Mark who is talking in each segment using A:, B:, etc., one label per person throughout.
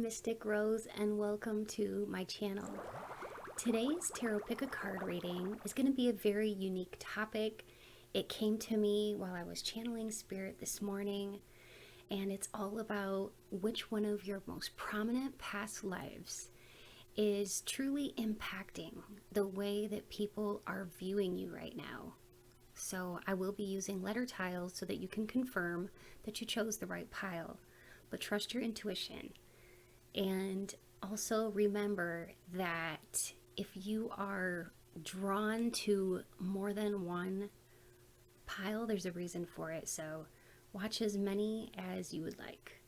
A: Mystic Rose, and welcome to my channel. Today's Tarot Pick a Card reading is going to be a very unique topic. It came to me while I was channeling Spirit this morning, and it's all about which one of your most prominent past lives is truly impacting the way that people are viewing you right now. So I will be using letter tiles so that you can confirm that you chose the right pile, but trust your intuition. And also remember that if you are drawn to more than one pile, there's a reason for it. So watch as many as you would like.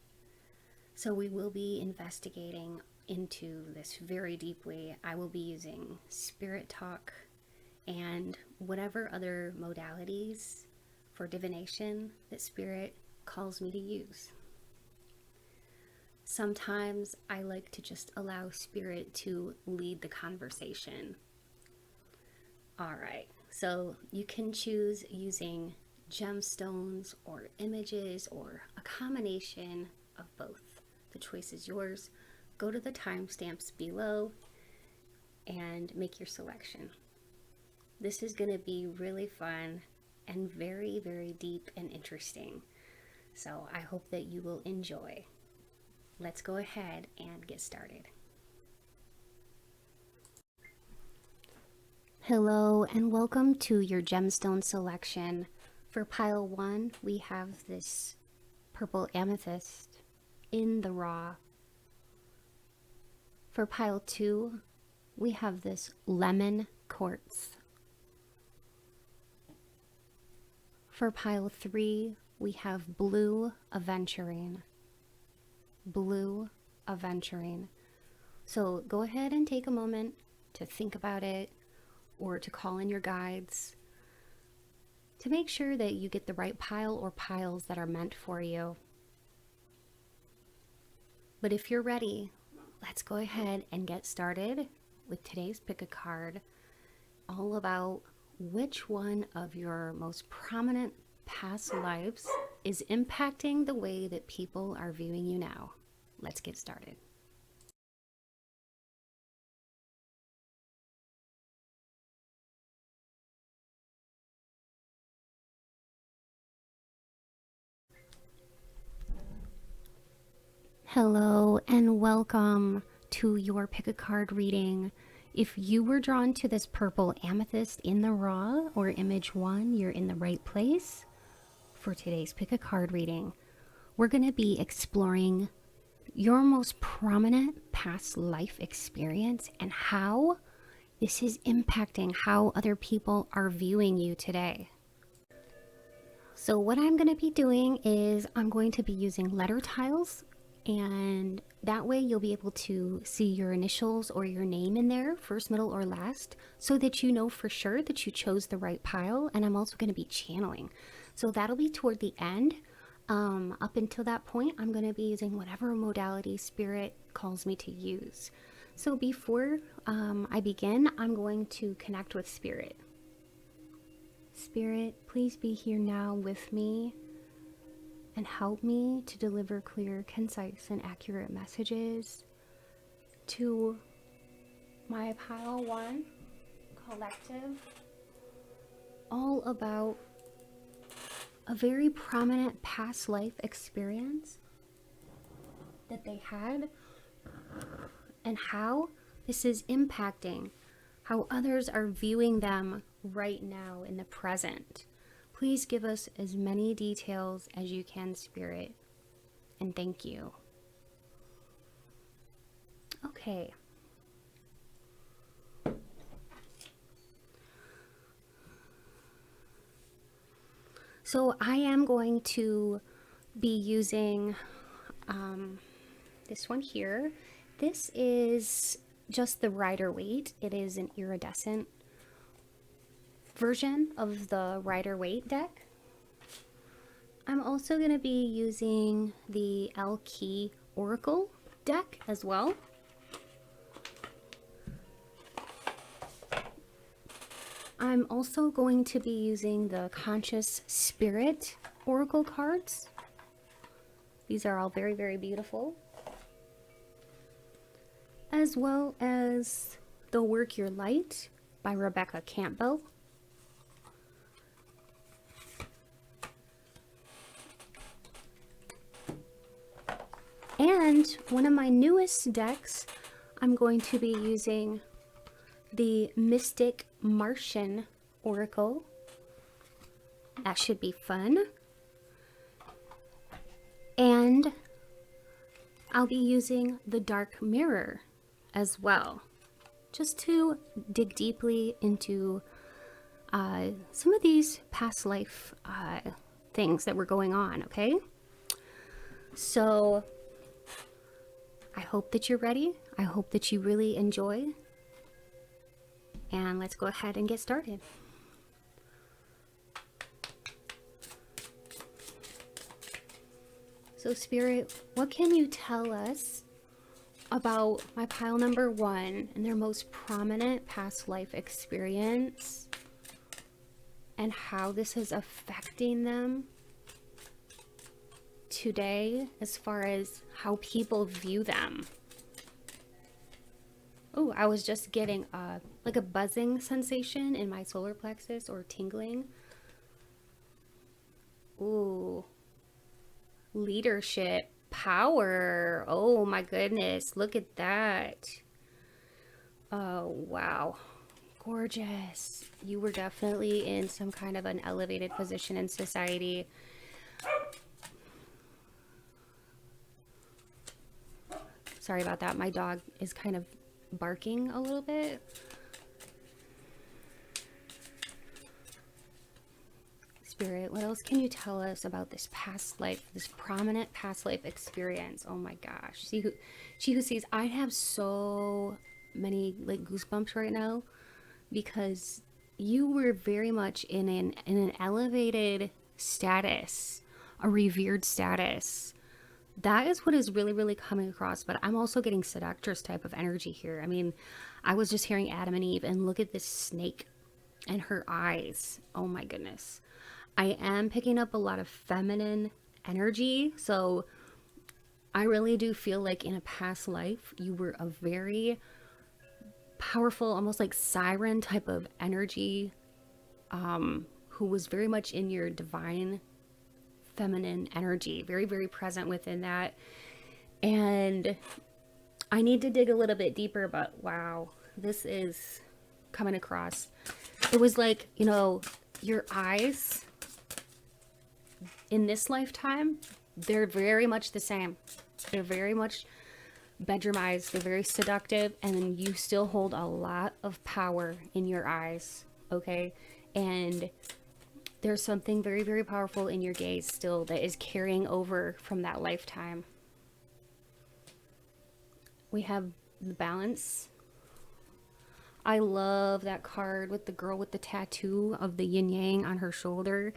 A: So we will be investigating into this very deeply. I will be using spirit talk and whatever other modalities for divination that Spirit calls me to use. Sometimes I like to just allow Spirit to lead the conversation. All right, so you can choose using gemstones or images or a combination of both. The choice is yours. Go to the timestamps below and make your selection. This is going to be really fun and very, very deep and interesting. So I hope that you will enjoy. Let's go ahead and get started. Hello and welcome to your gemstone selection. For pile 1, we have this purple amethyst in the raw. For pile 2, we have this lemon quartz. For pile 3, we have blue aventurine. Blue aventurine. So go ahead and take a moment to think about it or to call in your guides to make sure that you get the right pile or piles that are meant for you. But if you're ready, let's go ahead and get started with today's pick a card, all about which one of your most prominent past lives is impacting the way that people are viewing you now. Let's get started. Hello and welcome to your pick a card reading. If you were drawn to this purple amethyst in the raw or image 1, you're in the right place for today's pick a card reading. We're going to be exploring your most prominent past life experience and how this is impacting how other people are viewing you today. So what I'm going to be doing is I'm going to be using letter tiles, and that way you'll be able to see your initials or your name in there, first, middle, or last, so that you know for sure that you chose the right pile. And I'm also going to be channeling. So that'll be toward the end. Up until that point, I'm going to be using whatever modality Spirit calls me to use. So before I begin, I'm going to connect with Spirit. Spirit, please be here now with me and help me to deliver clear, concise, and accurate messages to my pile 1 collective, all about a very prominent past life experience that they had and how this is impacting how others are viewing them right now in the present. Please give us as many details as you can, Spirit, and thank you. Okay. So I am going to be using this one here. This is just the Rider-Waite. It is an iridescent version of the Rider-Waite deck. I'm also going to be using the L-Key Oracle deck as well. I'm also going to be using the Conscious Spirit Oracle cards. These are all very, very beautiful. as well as The Work Your Light by Rebecca Campbell. And one of my newest decks, I'm going to be using the Mystic Martian Oracle. That should be fun. And I'll be using the Dark Mirror as well, just to dig deeply into some of these past life things that were going on, okay? So I hope that you're ready. I hope that you really enjoy. And let's go ahead and get started. So Spirit, what can you tell us about my pile number 1 and their most prominent past life experience and how this is affecting them today as far as how people view them? Oh, I was just getting like a buzzing sensation in my solar plexus, or tingling. Ooh. Leadership, power. Oh my goodness, look at that. Oh, wow. Gorgeous. You were definitely in some kind of an elevated position in society. Sorry about that. My dog is kind of barking a little bit. Spirit, what else can you tell us about this past life, this prominent past life experience? Oh my gosh. She who sees, I have so many like goosebumps right now because you were very much in an elevated status, a revered status. That is what is really, really coming across. But I'm also getting seductress type of energy here. I mean, I was just hearing Adam and Eve, and look at this snake and her eyes. Oh my goodness. I am picking up a lot of feminine energy. So I really do feel like in a past life, you were a very powerful, almost like siren type of energy, who was very much in your divine feminine energy, very, very present within that. And I need to dig a little bit deeper, but wow, this is coming across. It was like, you know, your eyes in this lifetime, they're very much the same. They're very much bedroom eyes. They're very seductive, and you still hold a lot of power in your eyes, okay? And there's something very, very powerful in your gaze still that is carrying over from that lifetime. We have the Balance. I love that card with the girl with the tattoo of the yin yang on her shoulder.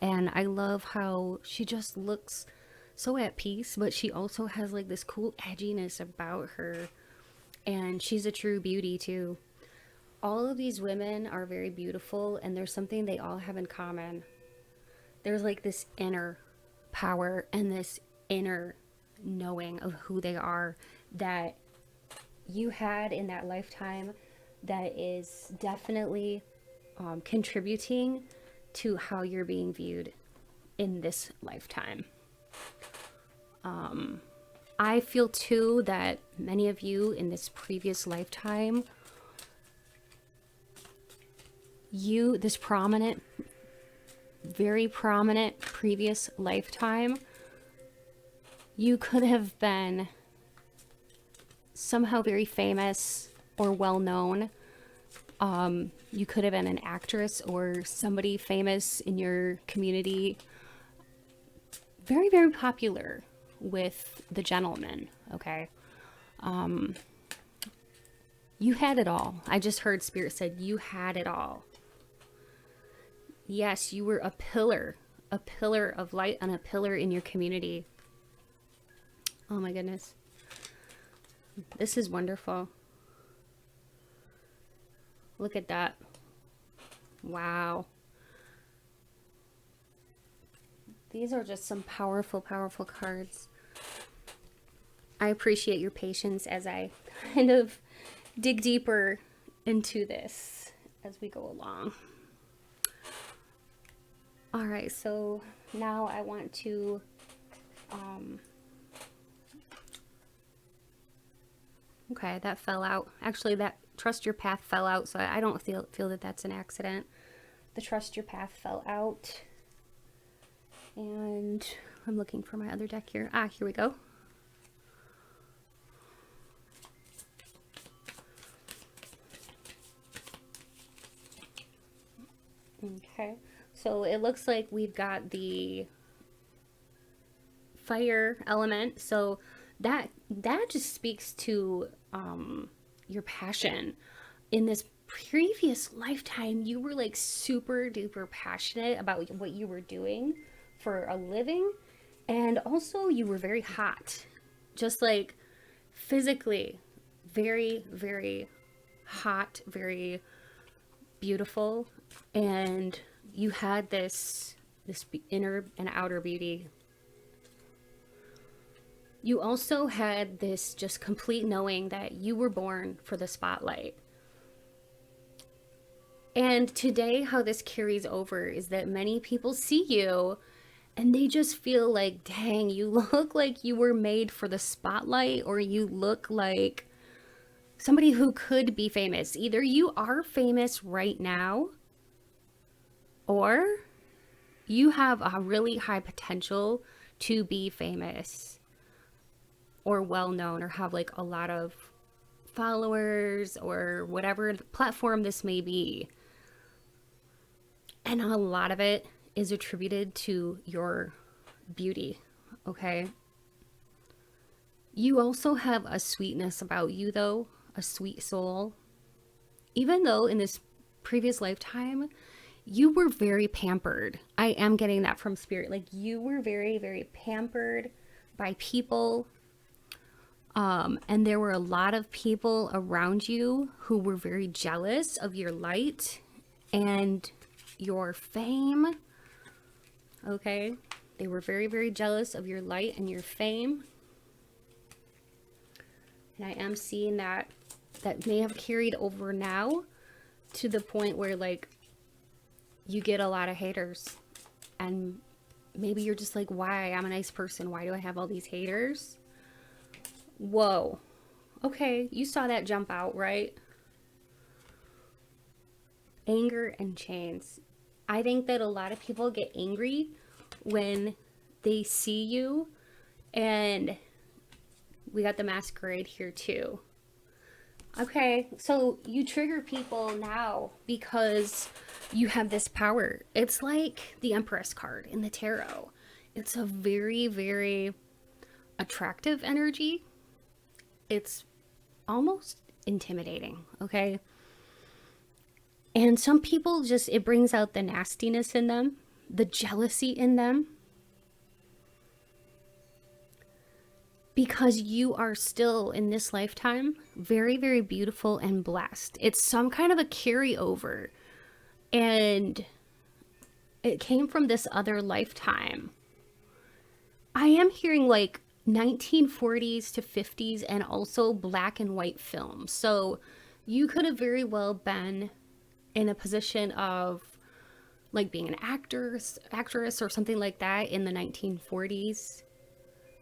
A: And I love how she just looks so at peace, but she also has like this cool edginess about her. And she's a true beauty too. All of these women are very beautiful, and there's something they all have in common. There's like this inner power and this inner knowing of who they are that you had in that lifetime that is definitely contributing to how you're being viewed in this lifetime. I feel too that many of you in this previous lifetime, this prominent, very prominent previous lifetime, you could have been somehow very famous or well known. You could have been an actress or somebody famous in your community. Very, very popular with the gentleman, okay? You had it all. I just heard Spirit said you had it all. Yes, you were a pillar of light and a pillar in your community. Oh my goodness. This is wonderful. Look at that. Wow. These are just some powerful, powerful cards. I appreciate your patience as I kind of dig deeper into this as we go along. All right, so now I want to okay, that fell out. Actually, that trust your path fell out, so I don't feel that that's an accident. The trust your path fell out. And I'm looking for my other deck here. Ah, here we go. Okay, so it looks like we've got the fire element. So that just speaks to your passion. In this previous lifetime, you were like super duper passionate about what you were doing for a living, and also you were very hot, just like physically very, very hot, very beautiful, and you had this inner and outer beauty. You also had this just complete knowing that you were born for the spotlight. And today, how this carries over is that many people see you and they just feel like, dang, you look like you were made for the spotlight, or you look like somebody who could be famous. Either you are famous right now, or you have a really high potential to be famous or well known, or have like a lot of followers, or whatever platform this may be. And a lot of it is attributed to your beauty, okay? You also have a sweetness about you, though, a sweet soul. Even though in this previous lifetime, you were very pampered. I am getting that from spirit. Like, you were very, very pampered by people. And there were a lot of people around you who were very jealous of your light and your fame. Okay, they were very, very jealous of your light and your fame. And I am seeing that may have carried over now to the point where, like, you get a lot of haters, and maybe you're just like, why? I'm a nice person. Why do I have all these haters? Whoa. Okay, you saw that jump out, right? Anger and chains. I think that a lot of people get angry when they see you, and we got the masquerade here too. Okay, so you trigger people now because you have this power. It's like the Empress card in the tarot. It's a very, very attractive energy. It's almost intimidating, okay? And some people just, it brings out the nastiness in them, the jealousy in them, because you are still in this lifetime very, very beautiful and blessed. It's some kind of a carryover, and it came from this other lifetime. I am hearing like 1940s to 50s, and also black and white films. So you could have very well been in a position of like being an actress or something like that in the 1940s,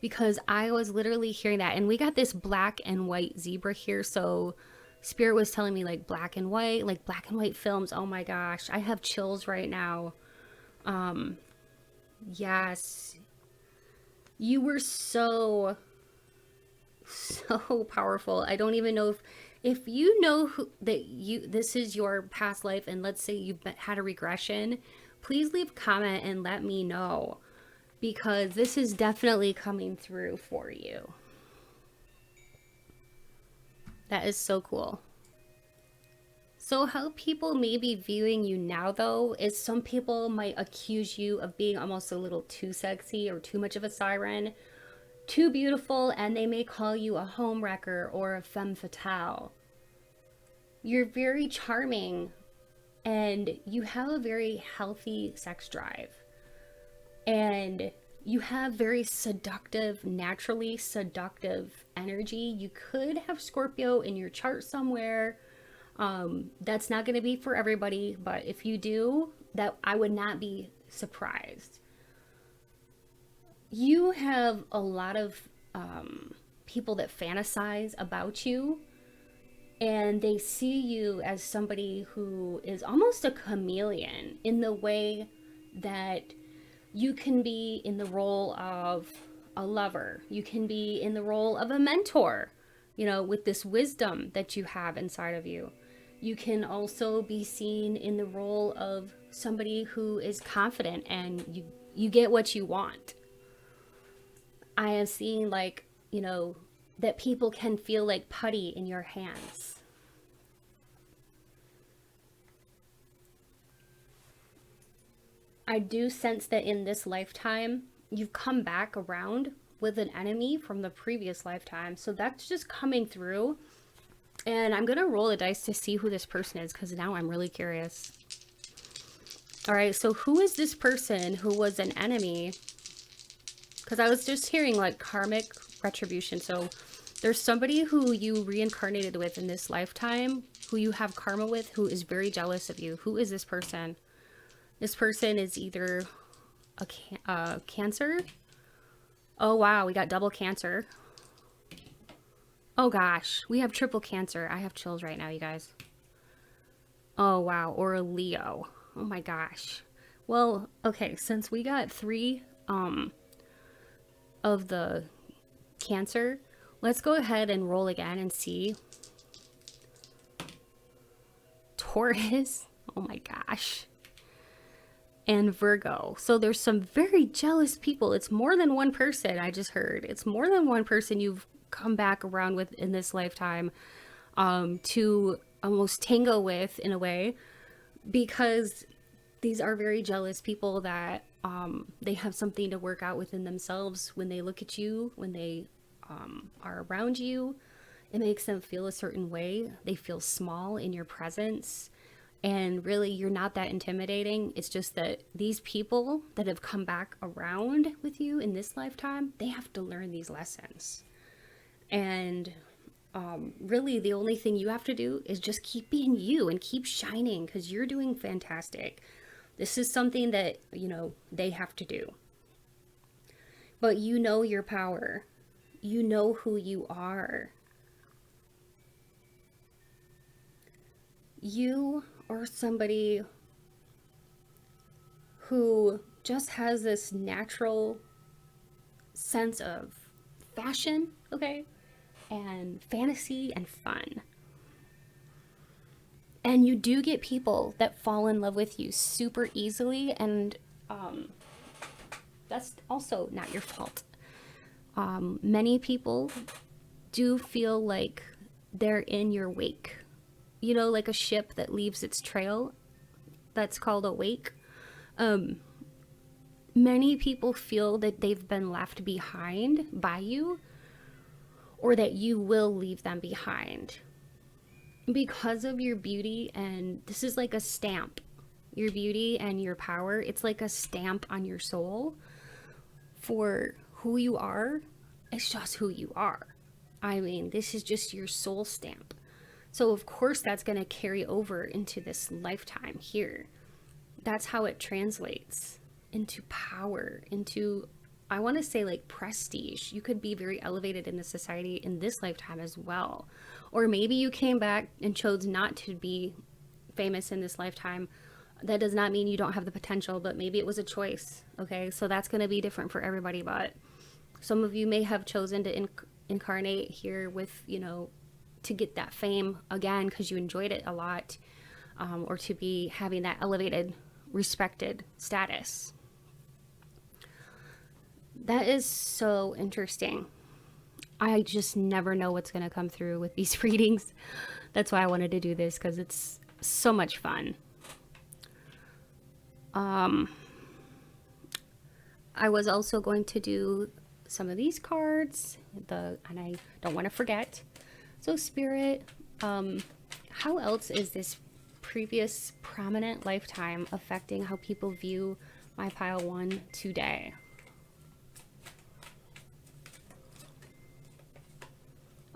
A: because I was literally hearing that. And we got this black and white zebra here, so spirit was telling me like black and white, like black and white films. Oh my gosh, I have chills right now. Yes, you were so powerful. I don't even know if you know this is your past life, and let's say you've had a regression, please leave a comment and let me know, because this is definitely coming through for you. That is so cool. So how people may be viewing you now, though, is some people might accuse you of being almost a little too sexy or too much of a siren, too beautiful, and they may call you a homewrecker or a femme fatale. You're very charming, and you have a very healthy sex drive, and you have very seductive, naturally seductive energy. You could have Scorpio in your chart somewhere. That's not going to be for everybody, but if you do, that I would not be surprised. You have a lot of people that fantasize about you, and they see you as somebody who is almost a chameleon in the way that you can be in the role of a lover. You can be in the role of a mentor, you know, with this wisdom that you have inside of you. You can also be seen in the role of somebody who is confident and you get what you want. I am seeing, like, you know, that people can feel like putty in your hands. I do sense that in this lifetime, you've come back around with an enemy from the previous lifetime. So that's just coming through. And I'm going to roll the dice to see who this person is, because now I'm really curious. All right, so who is this person who was an enemy? Because I was just hearing like karmic retribution. So there's somebody who you reincarnated with in this lifetime, who you have karma with, who is very jealous of you. Who is this person? This person is either a Cancer. Oh, wow. We got double Cancer. Oh, gosh. We have triple Cancer. I have chills right now, you guys. Oh, wow. Or a Leo. Oh, my gosh. Well, okay. Since we got 3 of the Cancer, let's go ahead and roll again and see. Taurus. Oh, my gosh. And Virgo. So there's some very jealous people. It's more than one person, I just heard. It's more than one person you've come back around with in this lifetime to almost tango with, in a way, because these are very jealous people that they have something to work out within themselves. When they look at you, when they are around you, it makes them feel a certain way. They feel small in your presence. And really, you're not that intimidating. It's just that these people that have come back around with you in this lifetime, they have to learn these lessons. And really, the only thing you have to do is just keep being you and keep shining, because you're doing fantastic. This is something that, you know, they have to do. But you know your power. You know who you are. You are somebody who just has this natural sense of fashion, okay, and fantasy and fun. And you do get people that fall in love with you super easily, and that's also not your fault. Many people do feel like they're in your wake. You know, like a ship that leaves its trail. That's called a wake. Many people feel that they've been left behind by you, or that you will leave them behind because of your beauty. And this is like a stamp. Your beauty and your power, it's like a stamp on your soul for who you are. It's just who you are. I mean, this is just your soul stamp. So of course that's going to carry over into this lifetime here. That's how it translates into power, into, I want to say, like prestige. You could be very elevated in the society in this lifetime as well. Or maybe you came back and chose not to be famous in this lifetime. That does not mean you don't have the potential, but maybe it was a choice. Okay, so that's going to be different for everybody. But some of you may have chosen to incarnate here with, you know, to get that fame again because you enjoyed it a lot, or to be having that elevated, respected status. That is so interesting. I just never know what's going to come through with these readings. That's why I wanted to do this, because it's so much fun. I was also going to do some of these cards, and I don't want to forget. So Spirit, how else is this previous prominent lifetime affecting how people view my pile 1 today?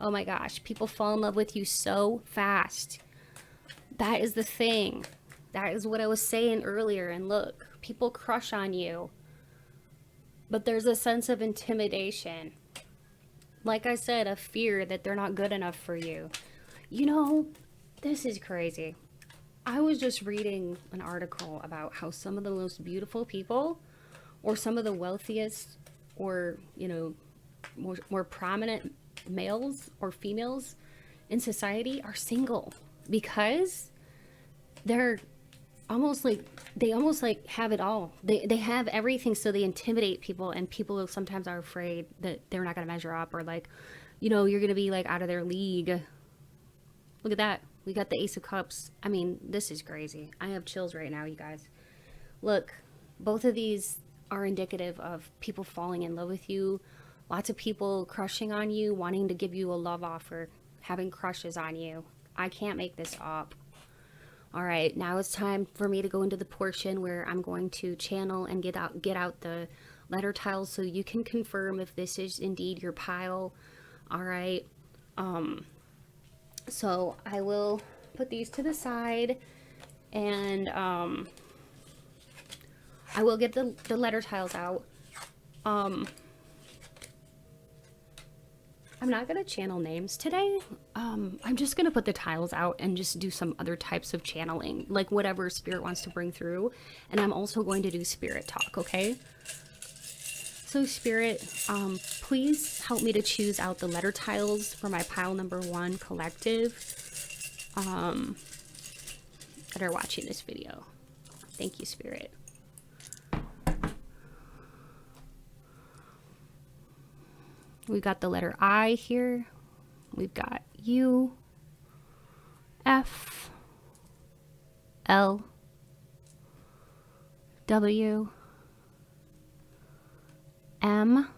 A: Oh my gosh, people fall in love with you so fast. That is the thing. That is what I was saying earlier. And look, people crush on you. But there's a sense of intimidation. Like I said, a fear that they're not good enough for you. You know, this is crazy. I was just reading an article about how some of the most beautiful people, or some of the wealthiest, or, you know, more prominent males or females in society are single because they're almost like, they almost like have it all. They have everything, so they intimidate people, and people sometimes are afraid that they're not going to measure up, or like, you know, you're going to be like out of their league. Look at that. We got the Ace of Cups. I mean, this is crazy. I have chills right now, you guys. Look, both of these are indicative of people falling in love with you. Lots of people crushing on you, wanting to give you a love offer, having crushes on you. I can't make this up. All right, now it's time for me to go into the portion where I'm going to channel and get out the letter tiles so you can confirm if this is indeed your pile. All right. So I will put these to the side, and I will get the letter tiles out. I'm not going to channel names today. I'm just going to put the tiles out and just do some other types of channeling, like whatever spirit wants to bring through. And I'm also going to do spirit talk, okay? So spirit, please help me to choose out the letter tiles for my pile number 1 collective that are watching this video. Thank you, spirit. We've got the letter I here. We've got U, F, L, W, M,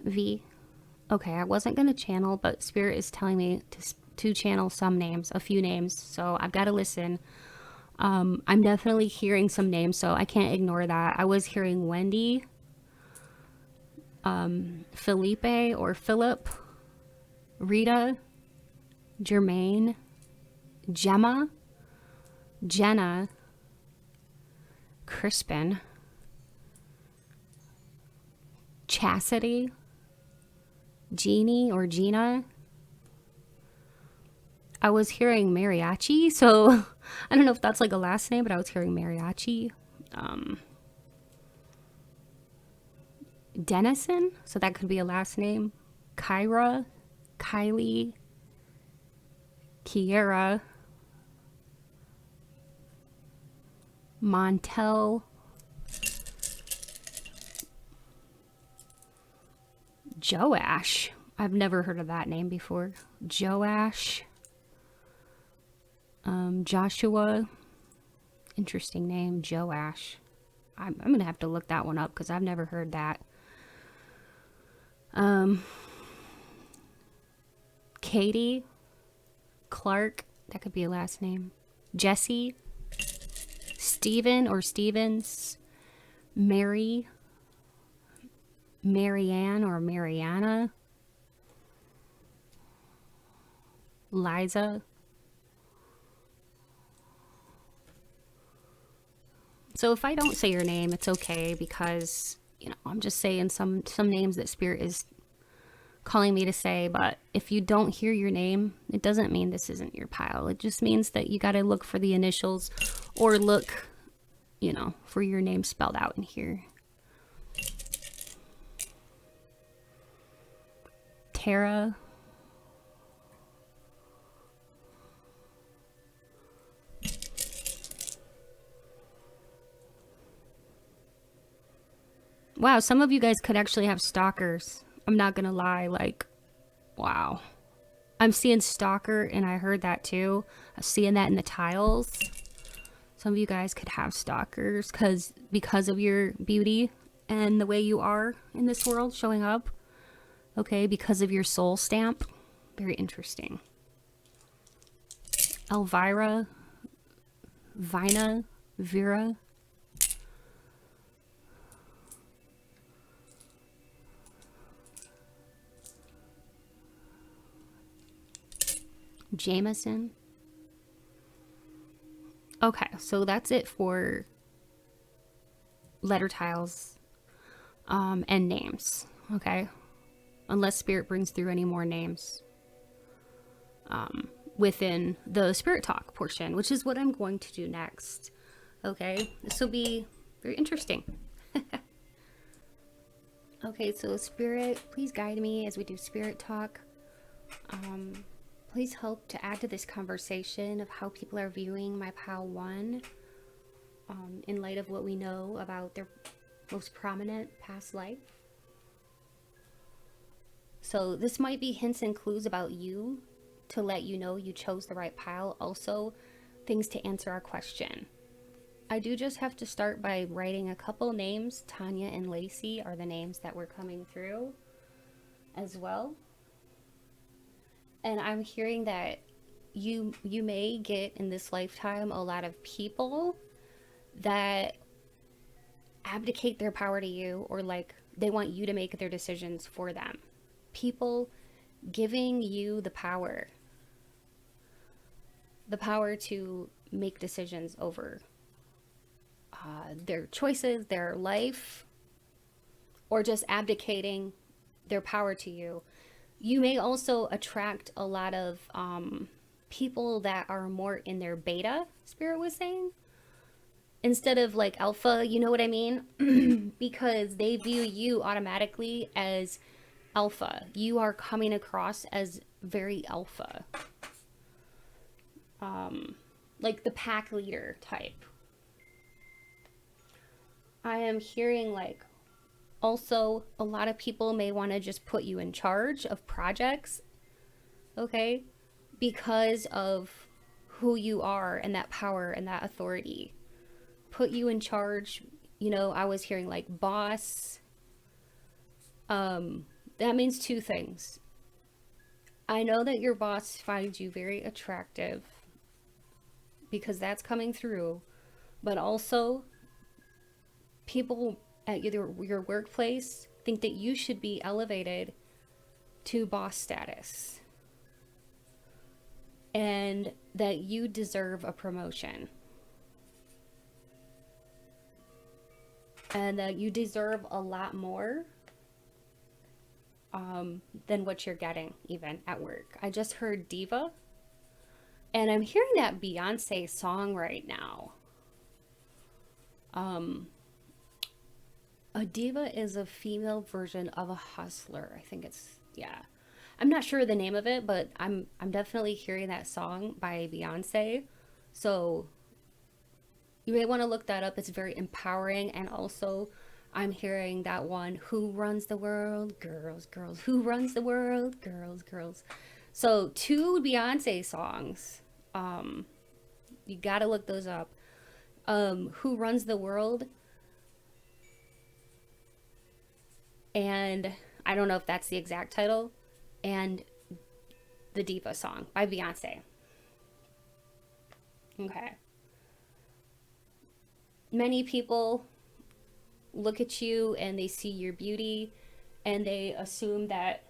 A: V. Okay, I wasn't going to channel, but Spirit is telling me to channel some names, a few names, so I've got to listen. I'm definitely hearing some names, so I can't ignore that. I was hearing Wendy, Felipe or Philip, Rita, Jermaine, Gemma, Jenna, Crispin, Chastity, Jeannie or Gina. I was hearing Mariachi, so I don't know if that's like a last name, but I was hearing Mariachi. Dennison, so that could be a last name. Kyra, Kylie, Kiera, Montel, Joash. I've never heard of that name before. Joash. Joshua. Interesting name, Joash. I'm gonna have to look that one up because I've never heard that. Katie, Clark, that could be a last name. Jesse, Stephen or Stevens, Mary, Marianne or Mariana, Liza. So if I don't say your name, it's okay, because, you know, I'm just saying some names that Spirit is calling me to say. But if you don't hear your name, it doesn't mean this isn't your pile. It just means that you got to look for the initials, or look, you know, for your name spelled out in here. Tara. Wow, some of you guys could actually have stalkers. I'm not gonna lie, like, wow. I'm seeing stalker, and I heard that too. I'm seeing that in the tiles. Some of you guys could have stalkers because of your beauty and the way you are in this world showing up. Okay, because of your soul stamp. Very interesting. Elvira, Vina, Vera. Jameson. Okay, so that's it for letter tiles and names. Okay, unless Spirit brings through any more names within the Spirit Talk portion, which is what I'm going to do next. Okay, this will be very interesting. Okay, so Spirit, please guide me as we do Spirit Talk. Please help to add to this conversation of how people are viewing my POW 1 in light of what we know about their most prominent past life. So this might be hints and clues about you to let you know you chose the right pile. Also, things to answer our question. I do just have to start by writing a couple names. Tanya and Lacey are the names that were coming through as well. And I'm hearing that you may get in this lifetime a lot of people that abdicate their power to you, or like they want you to make their decisions for them. People giving you the power to make decisions over their choices, their life, or just abdicating their power to you. You may also attract a lot of people that are more in their beta, Spirit was saying, instead of like alpha, you know what I mean? Because they view you automatically as alpha. You are coming across as very alpha. Like the pack leader type. I am hearing like also a lot of people may want to just put you in charge of projects, okay? Because of who you are and that power and that authority. Put you in charge, you know, I was hearing like boss. That means two things. I know that your boss finds you very attractive because that's coming through, but also people at your workplace think that you should be elevated to boss status and that you deserve a promotion and that you deserve a lot more than what you're getting even at work. I just heard diva, and I'm hearing that Beyonce song right now. A diva is a female version of a hustler. I think it's, yeah. I'm not sure the name of it, but I'm definitely hearing that song by Beyonce. So you may want to look that up. It's very empowering. And also I'm hearing that one, who runs the world? Girls, girls. Who runs the world? Girls, girls. So 2 Beyonce songs. You got to look those up. Who runs the world? And I don't know if that's the exact title, and the Diva song by Beyonce. Okay. Many people look at you and they see your beauty and they assume that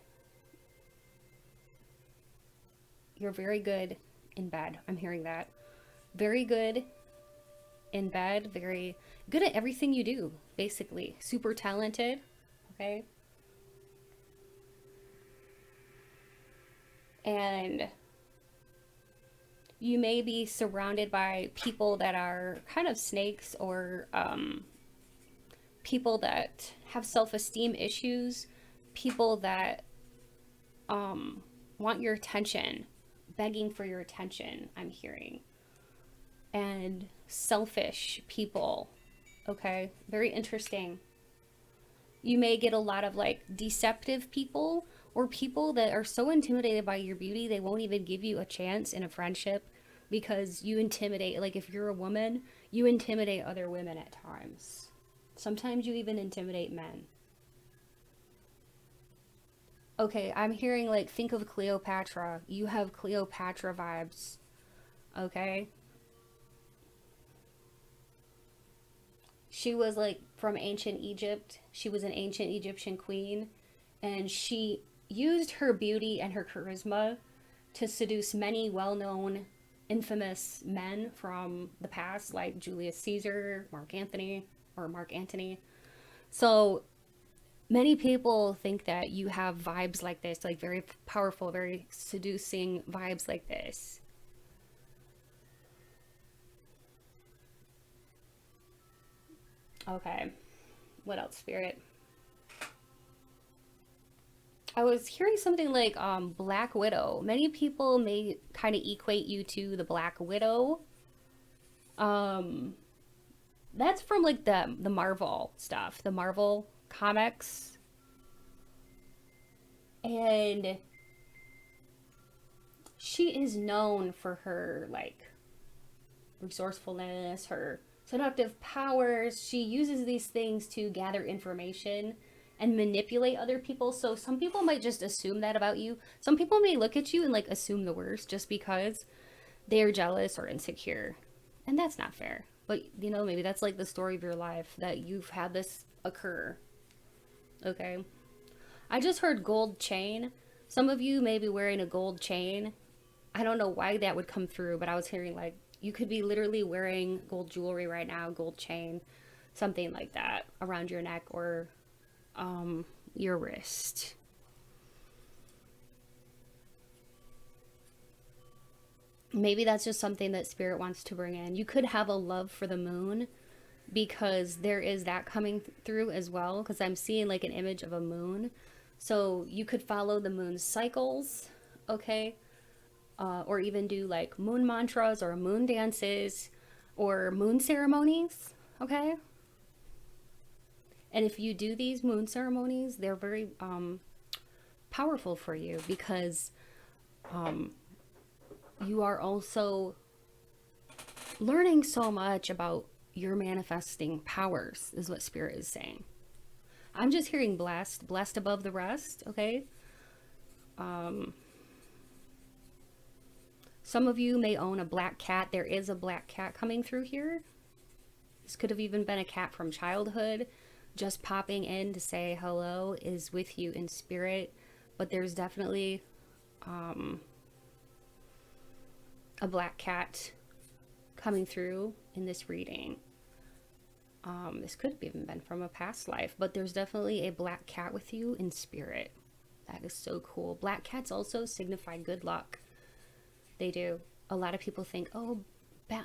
A: you're very good in bed. I'm hearing that. Very good in bed, very good at everything you do, basically. Super talented. Okay. And you may be surrounded by people that are kind of snakes, or people that have self-esteem issues, people that want your attention, begging for your attention, I'm hearing. And selfish people. Okay. Very interesting. You may get a lot of like deceptive people, or people that are so intimidated by your beauty they won't even give you a chance in a friendship because you intimidate. Like if you're a woman, you intimidate other women at times. Sometimes you even intimidate men. Okay, I'm hearing like, think of Cleopatra. You have Cleopatra vibes. Okay? She was like from ancient Egypt. She was an ancient Egyptian queen, and she used her beauty and her charisma to seduce many well-known, infamous men from the past, like Julius Caesar, Mark Antony. So many people think that you have vibes like this, like very powerful, very seducing vibes like this. Okay, what else, Spirit? I was hearing something like Black Widow. Many people may kind of equate you to the Black Widow. Um, that's from like the Marvel stuff, the Marvel comics, and she is known for her like resourcefulness, her seductive powers. She uses these things to gather information and manipulate other people. So some people might just assume that about you. Some people may look at you and like assume the worst just because they're jealous or insecure. And that's not fair. But you know, maybe that's like the story of your life, that you've had this occur. Okay. I just heard gold chain. Some of you may be wearing a gold chain. I don't know why that would come through, but I was hearing like you could be literally wearing gold jewelry right now, gold chain, something like that around your neck or your wrist. Maybe that's just something that spirit wants to bring in. You could have a love for the moon because there is that coming through as well, because I'm seeing like an image of a moon. So you could follow the moon's cycles, okay? Or even do like moon mantras or moon dances or moon ceremonies, okay? And if you do these moon ceremonies, they're very powerful for you because you are also learning so much about your manifesting powers, is what Spirit is saying. I'm just hearing blessed, blessed above the rest, okay? Some of you may own a black cat. There is a black cat coming through here. This could have even been a cat from childhood. Just popping in to say hello is with you in spirit. But there's definitely a black cat coming through in this reading. This could have even been from a past life, but there's definitely a black cat with you in spirit. That is so cool. Black cats also signify good luck. They do. A lot of people think, oh,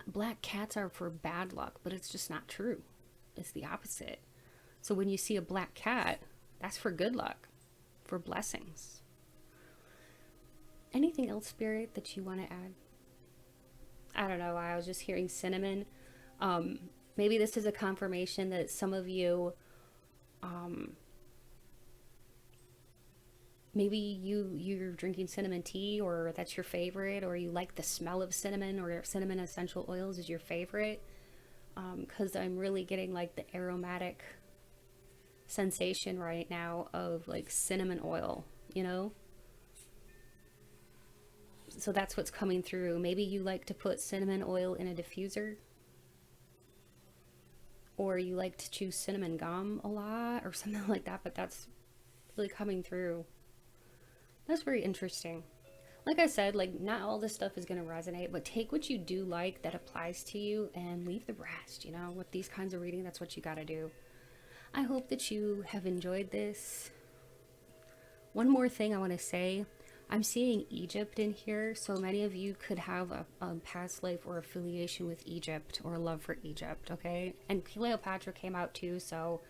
A: black cats are for bad luck, but it's just not true. It's the opposite. So when you see a black cat, that's for good luck, for blessings. Anything else, Spirit, that you want to add? I don't know. I was just hearing cinnamon. Maybe this is a confirmation that some of you, maybe you're drinking cinnamon tea, or that's your favorite, or you like the smell of cinnamon, or cinnamon essential oils is your favorite. Because I'm really getting like the aromatic sensation right now of like cinnamon oil, you know? So that's what's coming through. Maybe you like to put cinnamon oil in a diffuser, or you like to chew cinnamon gum a lot or something like that, but that's really coming through. That's very interesting. Like I said, like not all this stuff is going to resonate, but take what you do like that applies to you and leave the rest, you know? With these kinds of reading, that's what you got to do. I hope that you have enjoyed this. One more thing I want to say. I'm seeing Egypt in here, so many of you could have a past life or affiliation with Egypt or a love for Egypt, okay? And Cleopatra came out too, so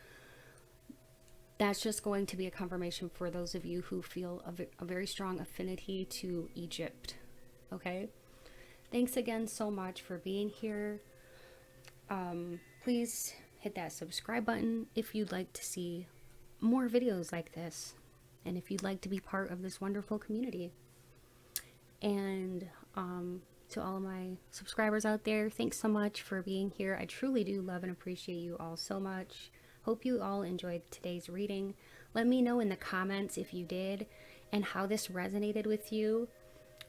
A: that's just going to be a confirmation for those of you who feel a very strong affinity to Egypt, okay? Thanks again so much for being here. Please hit that subscribe button if you'd like to see more videos like this, and if you'd like to be part of this wonderful community. And to all of my subscribers out there, thanks so much for being here. I truly do love and appreciate you all so much. Hope you all enjoyed today's reading. Let me know in the comments if you did and how this resonated with you.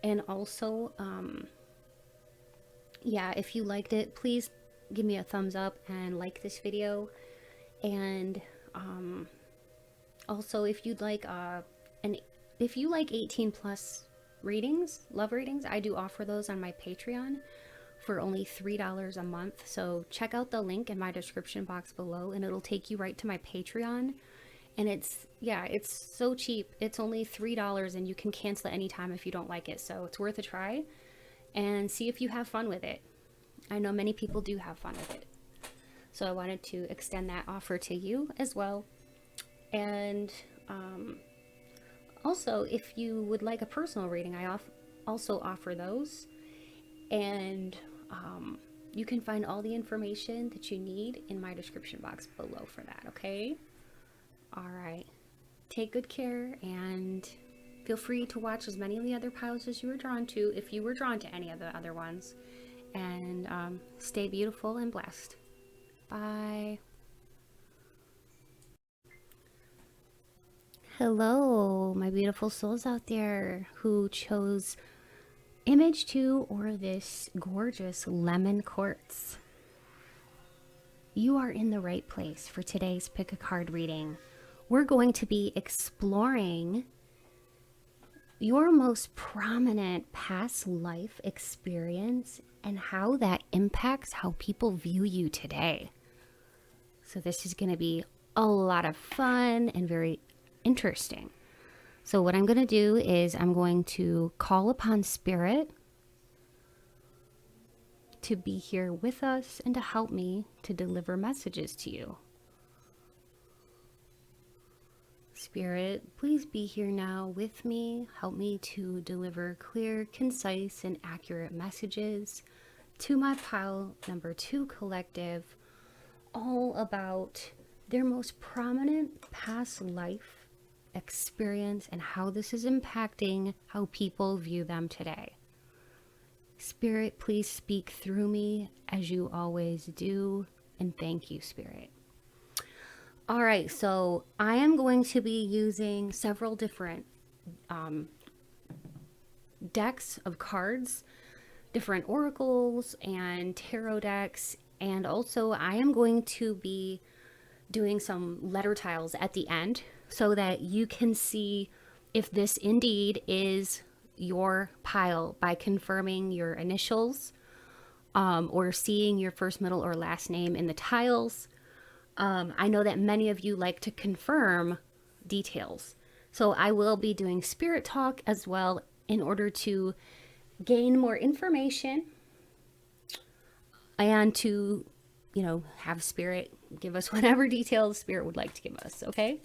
A: And also, yeah, if you liked it, please give me a thumbs up and like this video. And also, if you'd like if you like 18 plus readings, love readings. I do offer those on my Patreon for only $3 a month. So check out the link in my description box below and it'll take you right to my Patreon. And it's, yeah, it's so cheap. It's only $3 and you can cancel it anytime if you don't like it. So it's worth a try and see if you have fun with it. I know many people do have fun with it. So I wanted to extend that offer to you as well. And also, if you would like a personal reading, I also offer those. And you can find all the information that you need in my description box below for that, okay? All right. Take good care and feel free to watch as many of the other piles as you were drawn to, if you were drawn to any of the other ones. And stay beautiful and blessed. Bye. Hello, my beautiful souls out there who chose image 2 or this gorgeous lemon quartz. You are in the right place for today's pick a card reading. We're going to be exploring your most prominent past life experience and how that impacts how people view you today. So this is going to be a lot of fun and very interesting. So what I'm going to do is I'm going to call upon Spirit to be here with us and to help me to deliver messages to you. Spirit, please be here now with me. Help me to deliver clear, concise, and accurate messages to my pile number 2 collective, all about their most prominent past life experience and how this is impacting how people view them today. Spirit, please speak through me as you always do, and thank you, Spirit. All right, so I am going to be using several different decks of cards, different oracles and tarot decks, and also I am going to be doing some letter tiles at the end so that you can see if this indeed is your pile by confirming your initials or seeing your first, middle, or last name in the tiles. I know that many of you like to confirm details, so I will be doing spirit talk as well in order to gain more information and to, you know, have Spirit give us whatever details Spirit would like to give us, okay?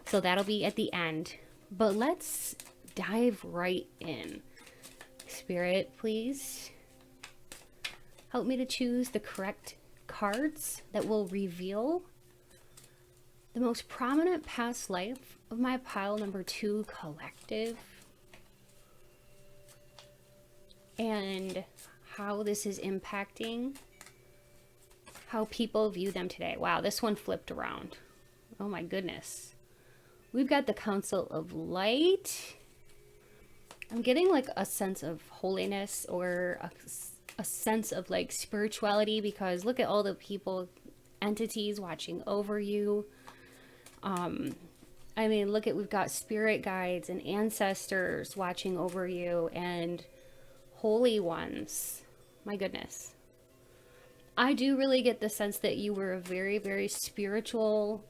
A: So that'll be at the end, but let's dive right in. Spirit, please help me to choose the correct cards that will reveal the most prominent past life of my pile number 2 collective and how this is impacting how people view them today. Wow, this one flipped around. Oh my goodness. We've got the Council of Light. I'm getting like a sense of holiness or a sense of like spirituality, because look at all the people, entities watching over you. I mean, look at, we've got spirit guides and ancestors watching over you and holy ones. My goodness. I do really get the sense that you were a very, very spiritual,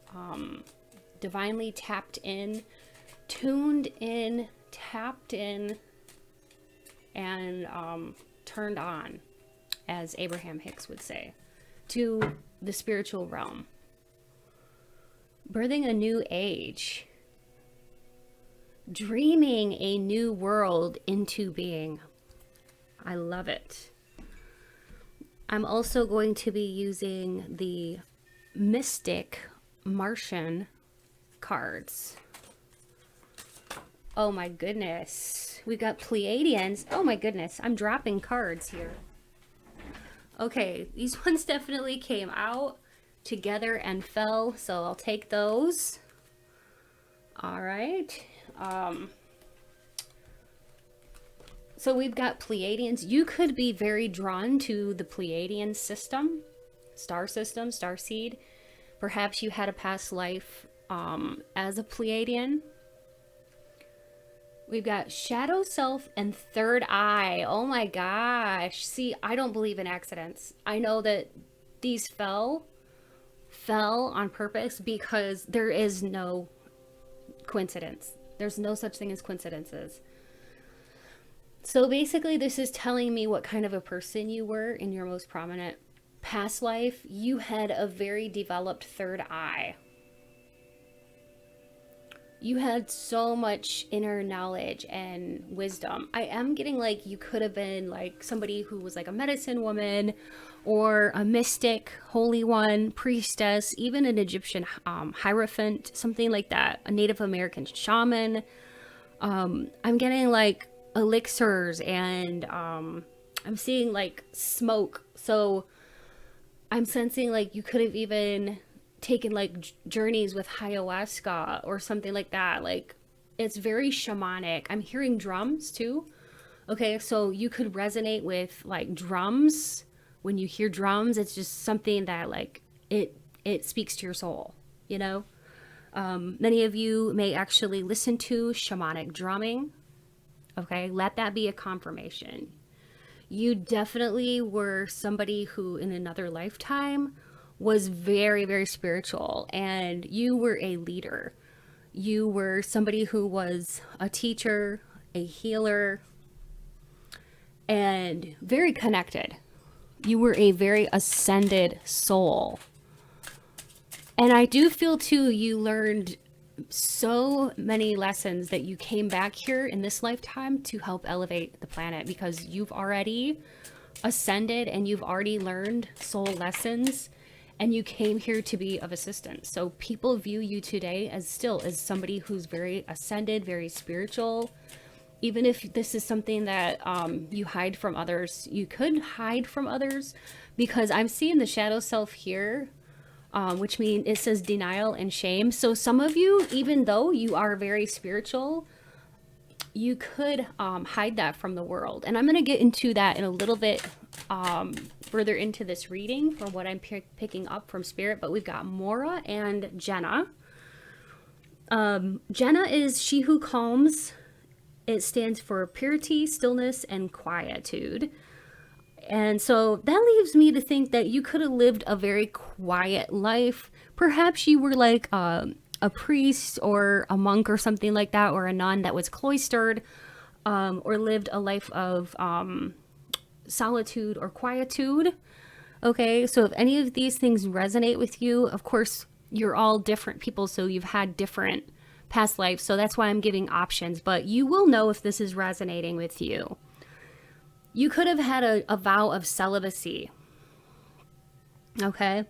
A: divinely tapped in, tuned in, tapped in, and turned on, as Abraham Hicks would say, to the spiritual realm. Birthing a new age. Dreaming a new world into being. I love it. I'm also going to be using the Mystic Martian cards. Oh my goodness. We've got Pleiadians. Oh my goodness. I'm dropping cards here. Okay, these ones definitely came out together and fell, so I'll take those. All right. So we've got Pleiadians. You could be very drawn to the Pleiadian system, star seed. Perhaps you had a past life as a Pleiadian. We've got shadow self and third eye. Oh my gosh. See, I don't believe in accidents. I know that these fell on purpose because there is no coincidence. There's no such thing as coincidences. So basically, this is telling me what kind of a person you were in your most prominent past life. You had a very developed third eye. You had so much inner knowledge and wisdom. I am getting like you could have been like somebody who was like a medicine woman or a mystic, holy one, priestess, even an Egyptian hierophant, something like that, a Native American shaman. I'm getting like elixirs and I'm seeing like smoke. So I'm sensing like you could have even taken like journeys with ayahuasca or something like that. Like it's very shamanic. I'm hearing drums too. Okay, so you could resonate with like drums. When you hear drums, it's just something that like it speaks to your soul, you know? Many of you may actually listen to shamanic drumming. Okay, let that be a confirmation. You definitely were somebody who in another lifetime was very, very spiritual, and you were a leader. You were somebody who was a teacher, a healer, and very connected. You were a very ascended soul. And I do feel too, you learned so many lessons that you came back here in this lifetime to help elevate the planet, because you've already ascended and you've already learned soul lessons and you came here to be of assistance. So people view you today as still as somebody who's very ascended, very spiritual. Even if this is something that you hide from others, you could hide from others, because I'm seeing the shadow self here, which means it says denial and shame. So some of you, even though you are very spiritual, you could hide that from the world. And I'm going to get into that in a little bit further into this reading from what I'm picking up from Spirit. But we've got Mora and Jenna. Jenna is she who calms. It stands for purity, stillness, and quietude. And so that leaves me to think that you could have lived a very quiet life. Perhaps you were like a priest or a monk or something like that, or a nun that was cloistered, or lived a life of solitude or quietude. Okay, so if any of these things resonate with you, of course, you're all different people, so you've had different past lives. So that's why I'm giving options, but you will know if this is resonating with you. You could have had a vow of celibacy. Okay.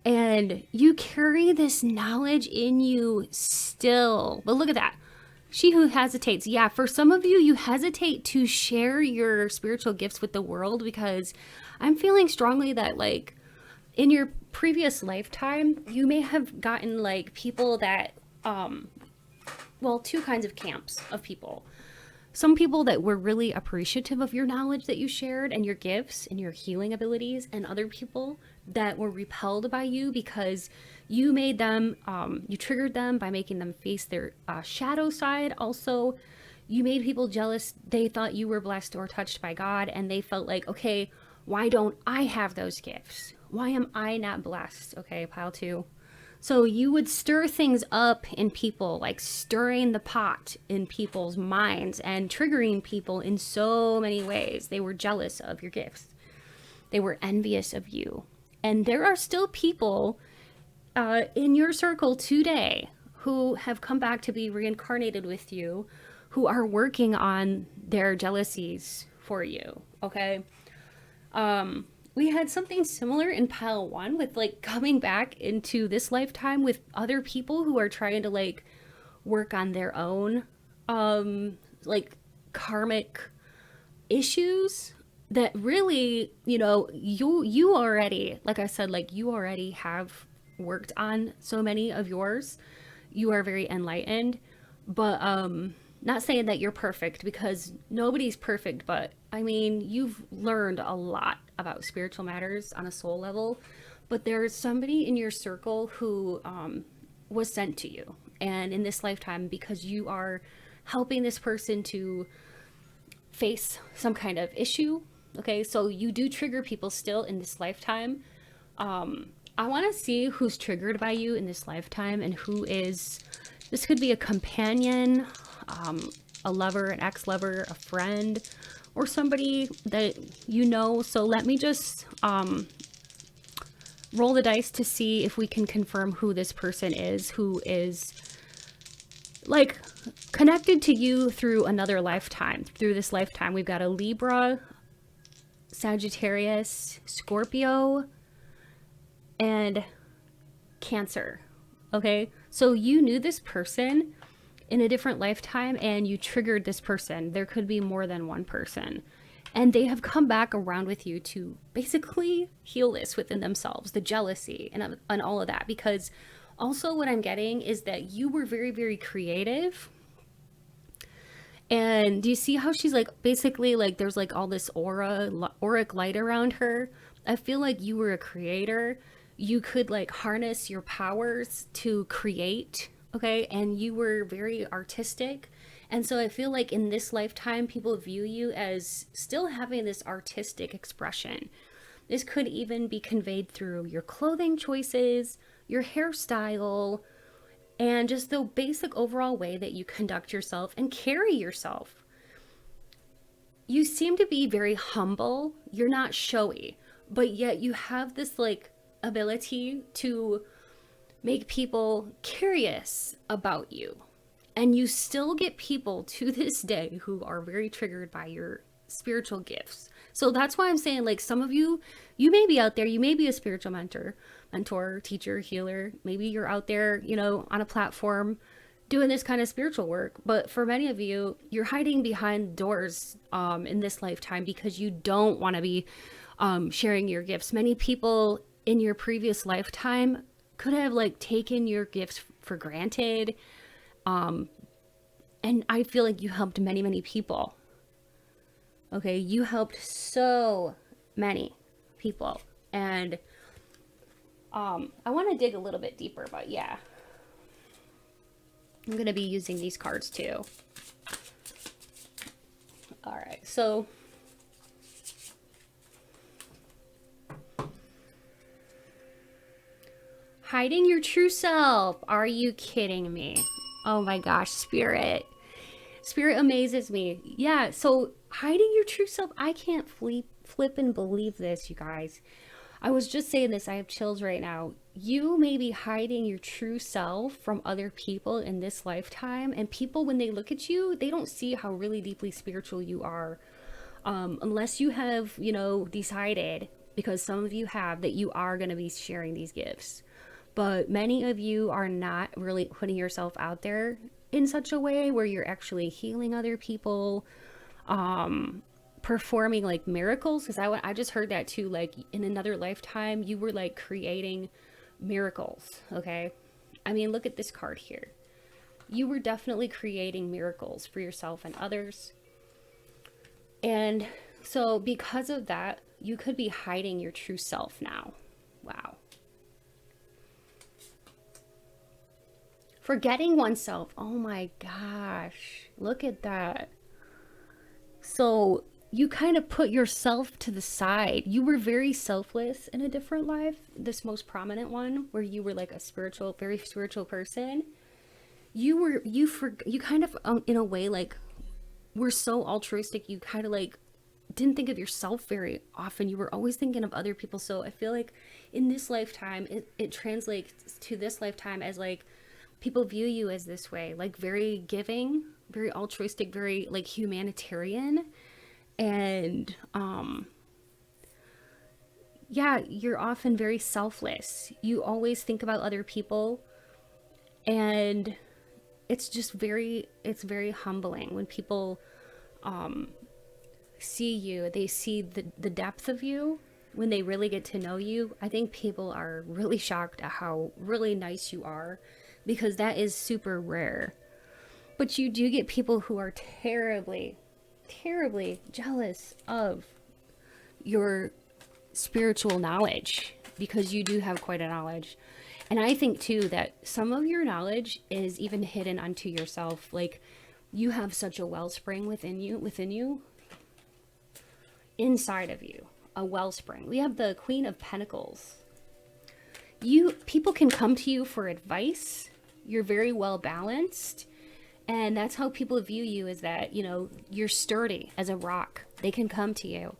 A: And you carry this knowledge in you still. But look at that. She who hesitates. Yeah, for some of you, you hesitate to share your spiritual gifts with the world, because I'm feeling strongly that like in your previous lifetime, you may have gotten like people that, well, two kinds of camps of people. Some people that were really appreciative of your knowledge that you shared and your gifts and your healing abilities, and other people that were repelled by you because you made them, you triggered them by making them face their shadow side. Also, you made people jealous. They thought you were blessed or touched by God, and they felt like, okay, why don't I have those gifts? Why am I not blessed? Okay, pile two. So you would stir things up in people, like stirring the pot in people's minds and triggering people in so many ways. They were jealous of your gifts. They were envious of you. And there are still people in your circle today who have come back to be reincarnated with you, who are working on their jealousies for you, okay? We had something similar in pile one with like coming back into this lifetime with other people who are trying to like work on their own like karmic issues that really, you know, you already, like I said, like you already have worked on so many of yours. You are very enlightened, but not saying that you're perfect, because nobody's perfect, but I mean, you've learned a lot about spiritual matters on a soul level. But there's somebody in your circle who was sent to you, and in this lifetime, because you are helping this person to face some kind of issue. Okay, so you do trigger people still in this lifetime. I want to see who's triggered by you in this lifetime and who is. This could be a companion, a lover, an ex-lover, a friend, or somebody that you know. So let me just roll the dice to see if we can confirm who this person is, who is like connected to you through another lifetime. Through this lifetime, we've got a Libra, Sagittarius, Scorpio, and Cancer. Okay, so you knew this person in a different lifetime and you triggered this person. There could be more than one person. And they have come back around with you to basically heal this within themselves, the jealousy and all of that. Because also what I'm getting is that you were very, very creative. And do you see how she's like, basically like there's like all this auric light around her? I feel like you were a creator. You could like harness your powers to create, okay? And you were very artistic. And so I feel like in this lifetime, people view you as still having this artistic expression. This could even be conveyed through your clothing choices, your hairstyle, and just the basic overall way that you conduct yourself and carry yourself. You seem to be very humble. You're not showy, but yet you have this like ability to make people curious about you. And you still get people to this day who are very triggered by your spiritual gifts. So that's why I'm saying, like, some of you, you may be out there, you may be a spiritual mentor, teacher, healer. Maybe you're out there, you know, on a platform doing this kind of spiritual work. But for many of you, you're hiding behind doors in this lifetime because you don't want to be sharing your gifts. Many people in your previous lifetime could have like taken your gifts for granted. And I feel like you helped many, many people. Okay, you helped so many people. And I want to dig a little bit deeper, but yeah. I'm going to be using these cards too. All right, so hiding your true self. Are you kidding me? Oh my gosh, Spirit. Spirit amazes me. Yeah, so hiding your true self. I can't flip and believe this, you guys. I was just saying this. I have chills right now. You may be hiding your true self from other people in this lifetime. And people, when they look at you, they don't see how really deeply spiritual you are. Unless you have, you know, decided, because some of you have, that you are going to be sharing these gifts. But many of you are not really putting yourself out there in such a way where you're actually healing other people, performing like miracles. Because I just heard that too, like in another lifetime, you were like creating miracles, okay? I mean, look at this card here. You were definitely creating miracles for yourself and others. And so because of that, you could be hiding your true self now. Wow. Forgetting oneself. Oh my gosh. Look at that. So you kind of put yourself to the side. You were very selfless in a different life. This most prominent one where you were like a spiritual, very spiritual person. You kind of, in a way, like, were so altruistic. You kind of like didn't think of yourself very often. You were always thinking of other people. So I feel like in this lifetime, it translates to this lifetime as like, people view you as this way, like very giving, very altruistic, very like humanitarian. And yeah, you're often very selfless. You always think about other people. And it's just it's very humbling when people see you. They see the depth of you when they really get to know you. I think people are really shocked at how really nice you are, because that is super rare. But you do get people who are terribly, terribly jealous of your spiritual knowledge, because you do have quite a knowledge. And I think too that some of your knowledge is even hidden unto yourself. Like You have such a wellspring within you, inside of you, a wellspring. We have the Queen of Pentacles. People can come to you for advice. You're very well balanced. And that's how people view you, is that, you know, you're sturdy as a rock. They can come to you.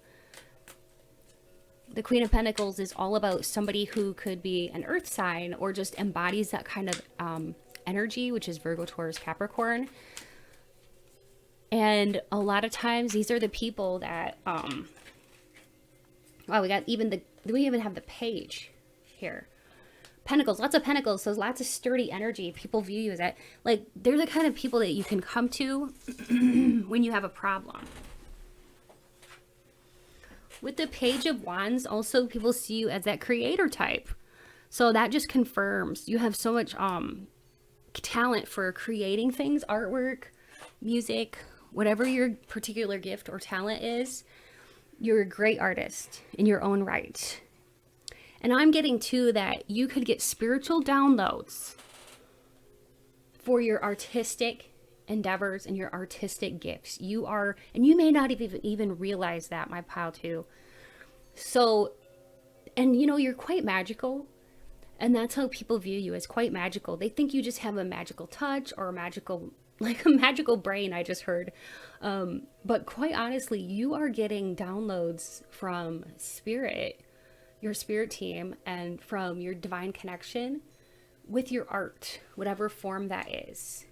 A: The Queen of Pentacles is all about somebody who could be an earth sign or just embodies that kind of energy, which is Virgo, Taurus, Capricorn. And a lot of times these are the people that, wow, we even have the page here. Pentacles, lots of pentacles, so lots of sturdy energy. People view you as that, like, they're the kind of people that you can come to when you have a problem. With the Page of Wands, also people see you as that creator type. So that just confirms you have so much talent for creating things, artwork, music, whatever your particular gift or talent is. You're a great artist in your own right. And I'm getting too that you could get spiritual downloads for your artistic endeavors and your artistic gifts. You are, and you may not even realize that, my pal, too. So, and you know, you're quite magical. And that's how people view you, as quite magical. They think you just have a magical touch or a magical, like a magical brain, I just heard. But quite honestly, you are getting downloads from spirit, your spirit team, and from your divine connection with your art, whatever form that is.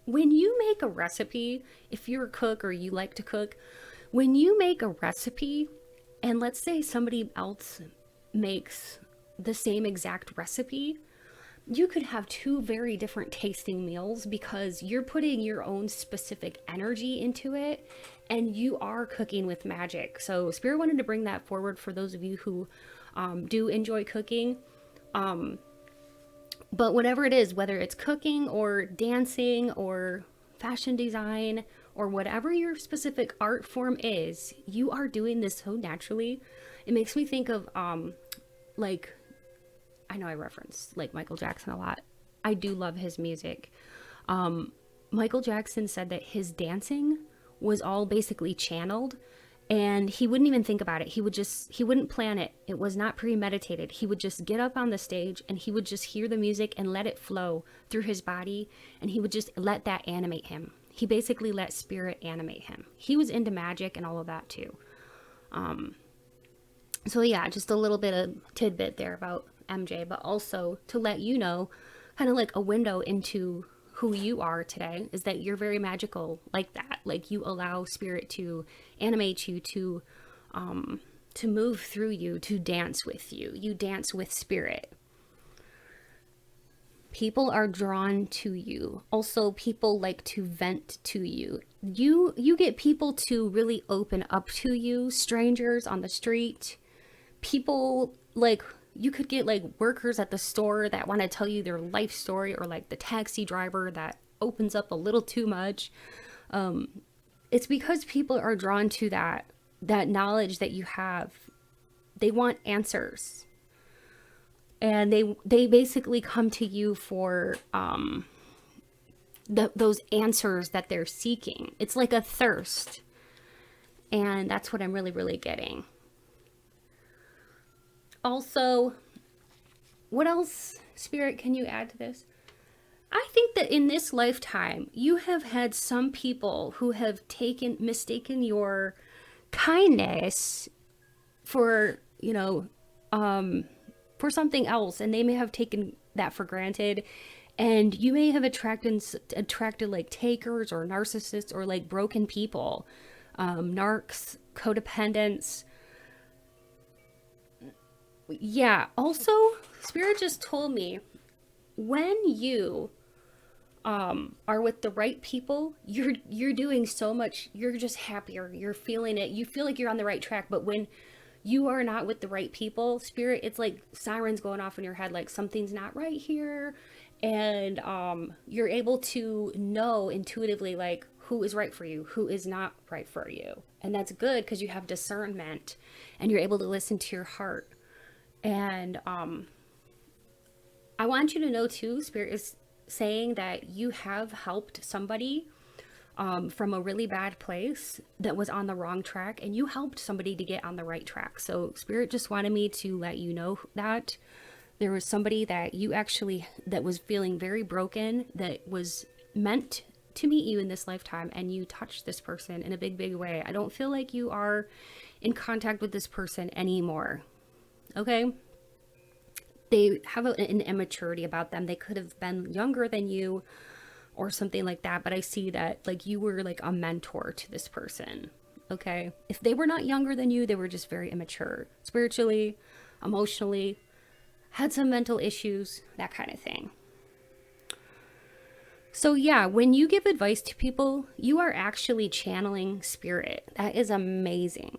A: When you make a recipe, if you're a cook or you like to cook, when you make a recipe, and let's say somebody else makes the same exact recipe, you could have two very different tasting meals because you're putting your own specific energy into it, and you are cooking with magic. So Spirit wanted to bring that forward for those of you who do enjoy cooking. But whatever it is, whether it's cooking or dancing or fashion design or whatever your specific art form is, you are doing this so naturally. It makes me think of like, I know I reference like Michael Jackson a lot. I do love his music. Michael Jackson said that his dancing was all basically channeled, and he wouldn't even think about it. He wouldn't plan it. It was not premeditated. He would just get up on the stage and he would just hear the music and let it flow through his body, and he would just let that animate him. He basically let spirit animate him. He was into magic and all of that too. So yeah, just a little bit of tidbit there about MJ, but also to let you know, kind of like a window into who you are today, is that you're very magical like that. Like, you allow spirit to animate you, to move through you, to dance with you. You dance with spirit. People are drawn to you. Also, people like to vent to you. You get people to really open up to you, strangers on the street, people, like, you could get like workers at the store that want to tell you their life story, or like the taxi driver that opens up a little too much. It's because people are drawn to that knowledge that you have. They want answers, and they basically come to you for those answers that they're seeking. It's like a thirst, and that's what I'm really, really getting. Also, what else, Spirit, can you add to this? I think that in this lifetime, you have had some people who have mistaken your kindness for, you know, for something else, and they may have taken that for granted, and you may have attracted like takers or narcissists or like broken people, narcs, codependents. Yeah, also, Spirit just told me, when you are with the right people, you're doing so much, you're just happier, you're feeling it, you feel like you're on the right track. But when you are not with the right people, Spirit, it's like sirens going off in your head, like something's not right here. And you're able to know intuitively, like, who is right for you, who is not right for you. And that's good because you have discernment and you're able to listen to your heart. And I want you to know too, Spirit is saying that you have helped somebody from a really bad place that was on the wrong track, and you helped somebody to get on the right track. So Spirit just wanted me to let you know that there was somebody that you actually, that was feeling very broken, that was meant to meet you in this lifetime, and you touched this person in a big, big way. I don't feel like you are in contact with this person anymore. Okay? They have an immaturity about them. They could have been younger than you or something like that, but I see that like you were like a mentor to this person. Okay? If they were not younger than you, they were just very immature, spiritually, emotionally, had some mental issues, that kind of thing. So yeah, when you give advice to people, you are actually channeling spirit. That is amazing.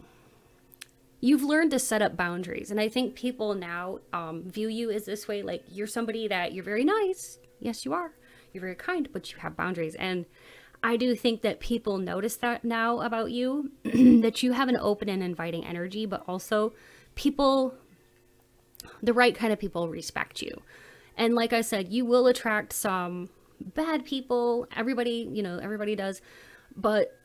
A: You've learned to set up boundaries. And I think people now view you as this way, like you're somebody that you're very nice. Yes, you are. You're very kind, but you have boundaries. And I do think that people notice that now about you, that you have an open and inviting energy, but also people, the right kind of people respect you. And like I said, you will attract some bad people. Everybody, you know, everybody does. But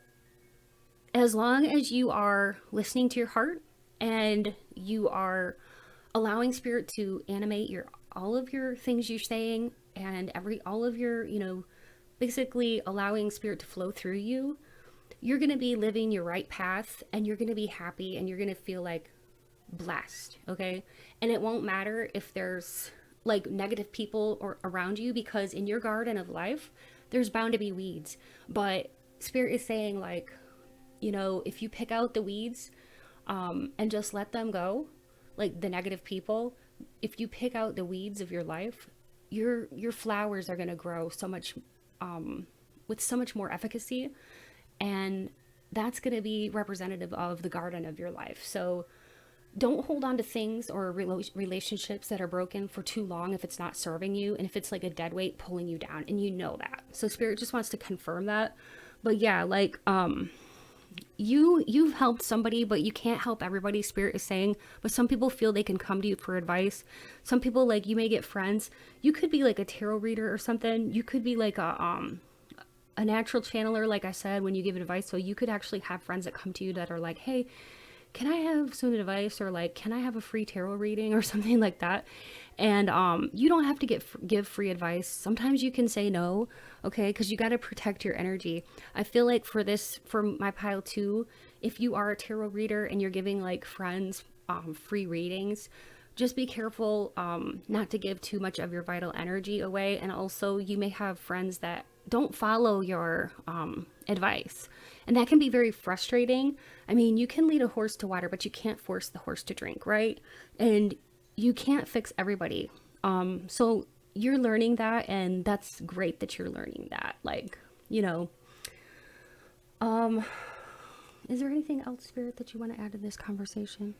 A: as long as you are listening to your heart and you are allowing spirit to animate all of your things you're saying, and all of your, you know, basically allowing spirit to flow through you, you're going to be living your right path, and you're going to be happy, and you're going to feel like blessed. Okay? And it won't matter if there's like negative people or around you, because in your garden of life, there's bound to be weeds. But spirit is saying, like, you know, if you pick out the weeds, and just let them go, like the negative people, if you pick out the weeds of your life, your flowers are going to grow so much, with so much more efficacy. And that's going to be representative of the garden of your life. So don't hold on to things or relationships that are broken for too long if it's not serving you, and if it's like a dead weight pulling you down, and you know that. So spirit just wants to confirm that. But yeah, like you've helped somebody, but you can't help everybody, spirit is saying. But some people feel they can come to you for advice. Some people, like, you may get friends. You could be like a tarot reader or something. You could be like a natural channeler, like I said, when you give advice. So you could actually have friends that come to you that are like, hey, can I have some advice, or like, can I have a free tarot reading or something like that? And you don't have to give free advice. Sometimes you can say no, okay, because you got to protect your energy. I feel like for my pile too, if you are a tarot reader and you're giving like friends free readings, just be careful not to give too much of your vital energy away. And also, you may have friends that don't follow your advice, and that can be very frustrating. I mean, you can lead a horse to water, but you can't force the horse to drink, right? And you can't fix everybody. So you're learning that, and that's great that you're learning that. Like, you know, is there anything else, spirit, that you want to add to this conversation?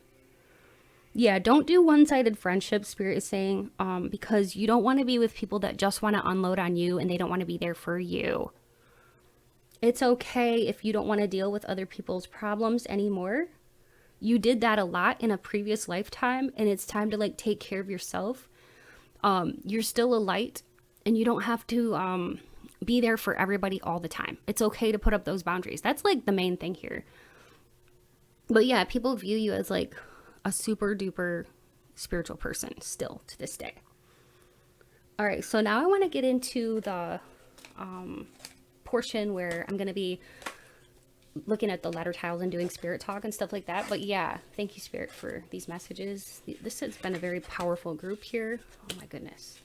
A: Yeah, don't do one-sided friendships, spirit is saying, because you don't want to be with people that just want to unload on you, and they don't want to be there for you. It's okay if you don't want to deal with other people's problems anymore. You did that a lot in a previous lifetime, and it's time to like take care of yourself. You're still a light, and you don't have to be there for everybody all the time. It's okay to put up those boundaries. That's like the main thing here. But yeah, people view you as like a super duper spiritual person still to this day. All right, so now I want to get into the portion where I'm going to be looking at the letter tiles and doing spirit talk and stuff like that. But yeah, thank you, spirit, for these messages. This has been a very powerful group here. Oh my goodness,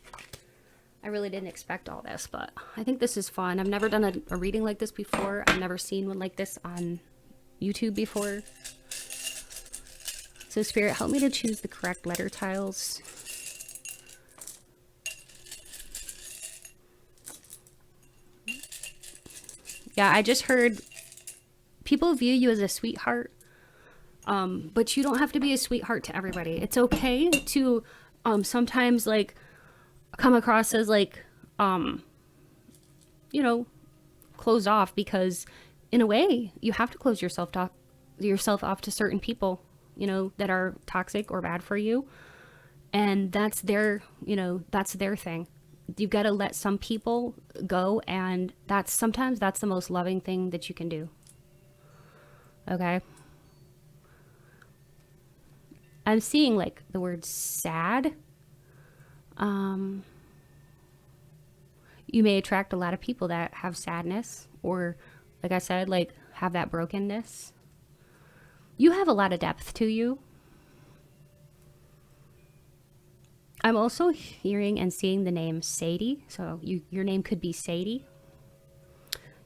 A: I really didn't expect all this, but I think this is fun. I've never done a reading like this before. I've never seen one like this on YouTube before. So spirit, help me to choose the correct letter tiles. Yeah, I just heard people view you as a sweetheart, but you don't have to be a sweetheart to everybody. It's okay to sometimes like come across as like, you know, closed off, because in a way you have to close yourself off to certain people, you know, that are toxic or bad for you. And that's their, you know, that's their thing. you've got to let some people go, and sometimes that's the most loving thing that you can do. Okay. I'm seeing like the word sad. You may attract a lot of people that have sadness, or like I said, like have that brokenness. You have a lot of depth to you. I'm also hearing and seeing the name Sadie. So your name could be Sadie.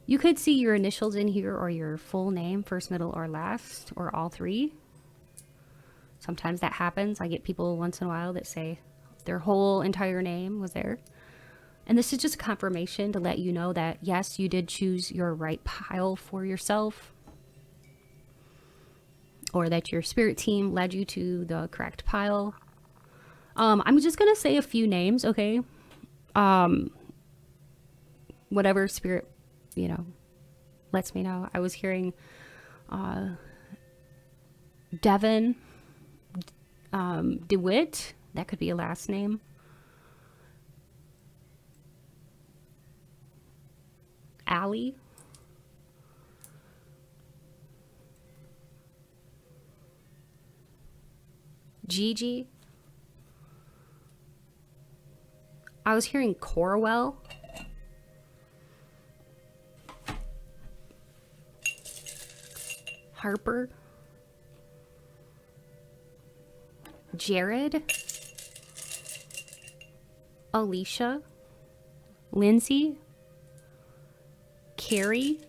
A: You could see your initials in here, or your full name, first, middle, or last, or all three. Sometimes that happens. I get people once in a while that say their whole entire name was there. And this is just confirmation to let you know that, yes, you did choose your right pile for yourself, or that your spirit team led you to the correct pile. I'm just going to say a few names, okay? Whatever spirit, lets me know. I was hearing Devin DeWitt. That could be a last name. Allie. Gigi. I was hearing Corwell. Harper. Jared. Alicia. Lindsay. Carrie.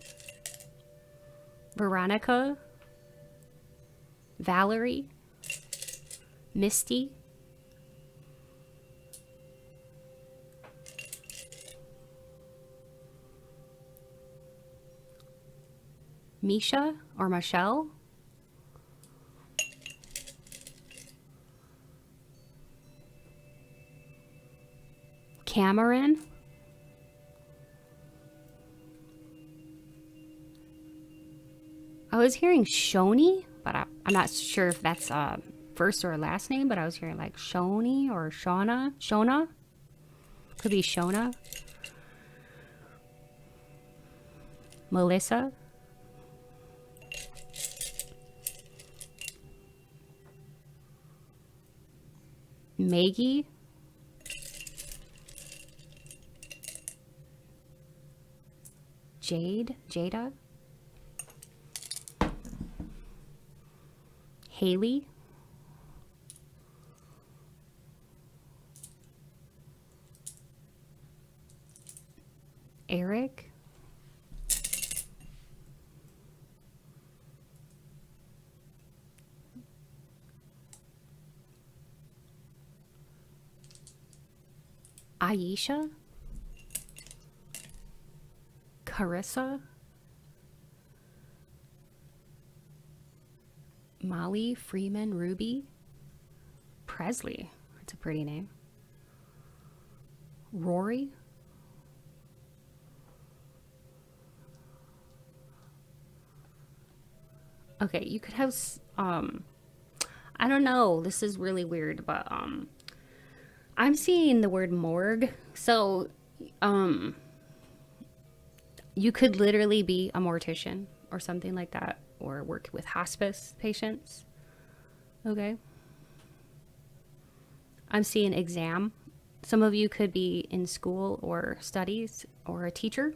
A: Veronica. Valerie. Misty. Misha or Michelle. Cameron. I was hearing Shoni, but I'm not sure if that's first or last name, but I was hearing like Shoni or Shauna. Shona? Could be Shona. Melissa. Maggie. Jada. Haley. Eric. Aisha. Carissa. Molly Freeman Ruby. Presley. That's a pretty name. Rory. Okay, you could have I don't know, this is really weird, but I'm seeing the word morgue. So you could literally be a mortician or something like that, or work with hospice patients. Okay. I'm seeing exam. Some of you could be in school or studies or a teacher.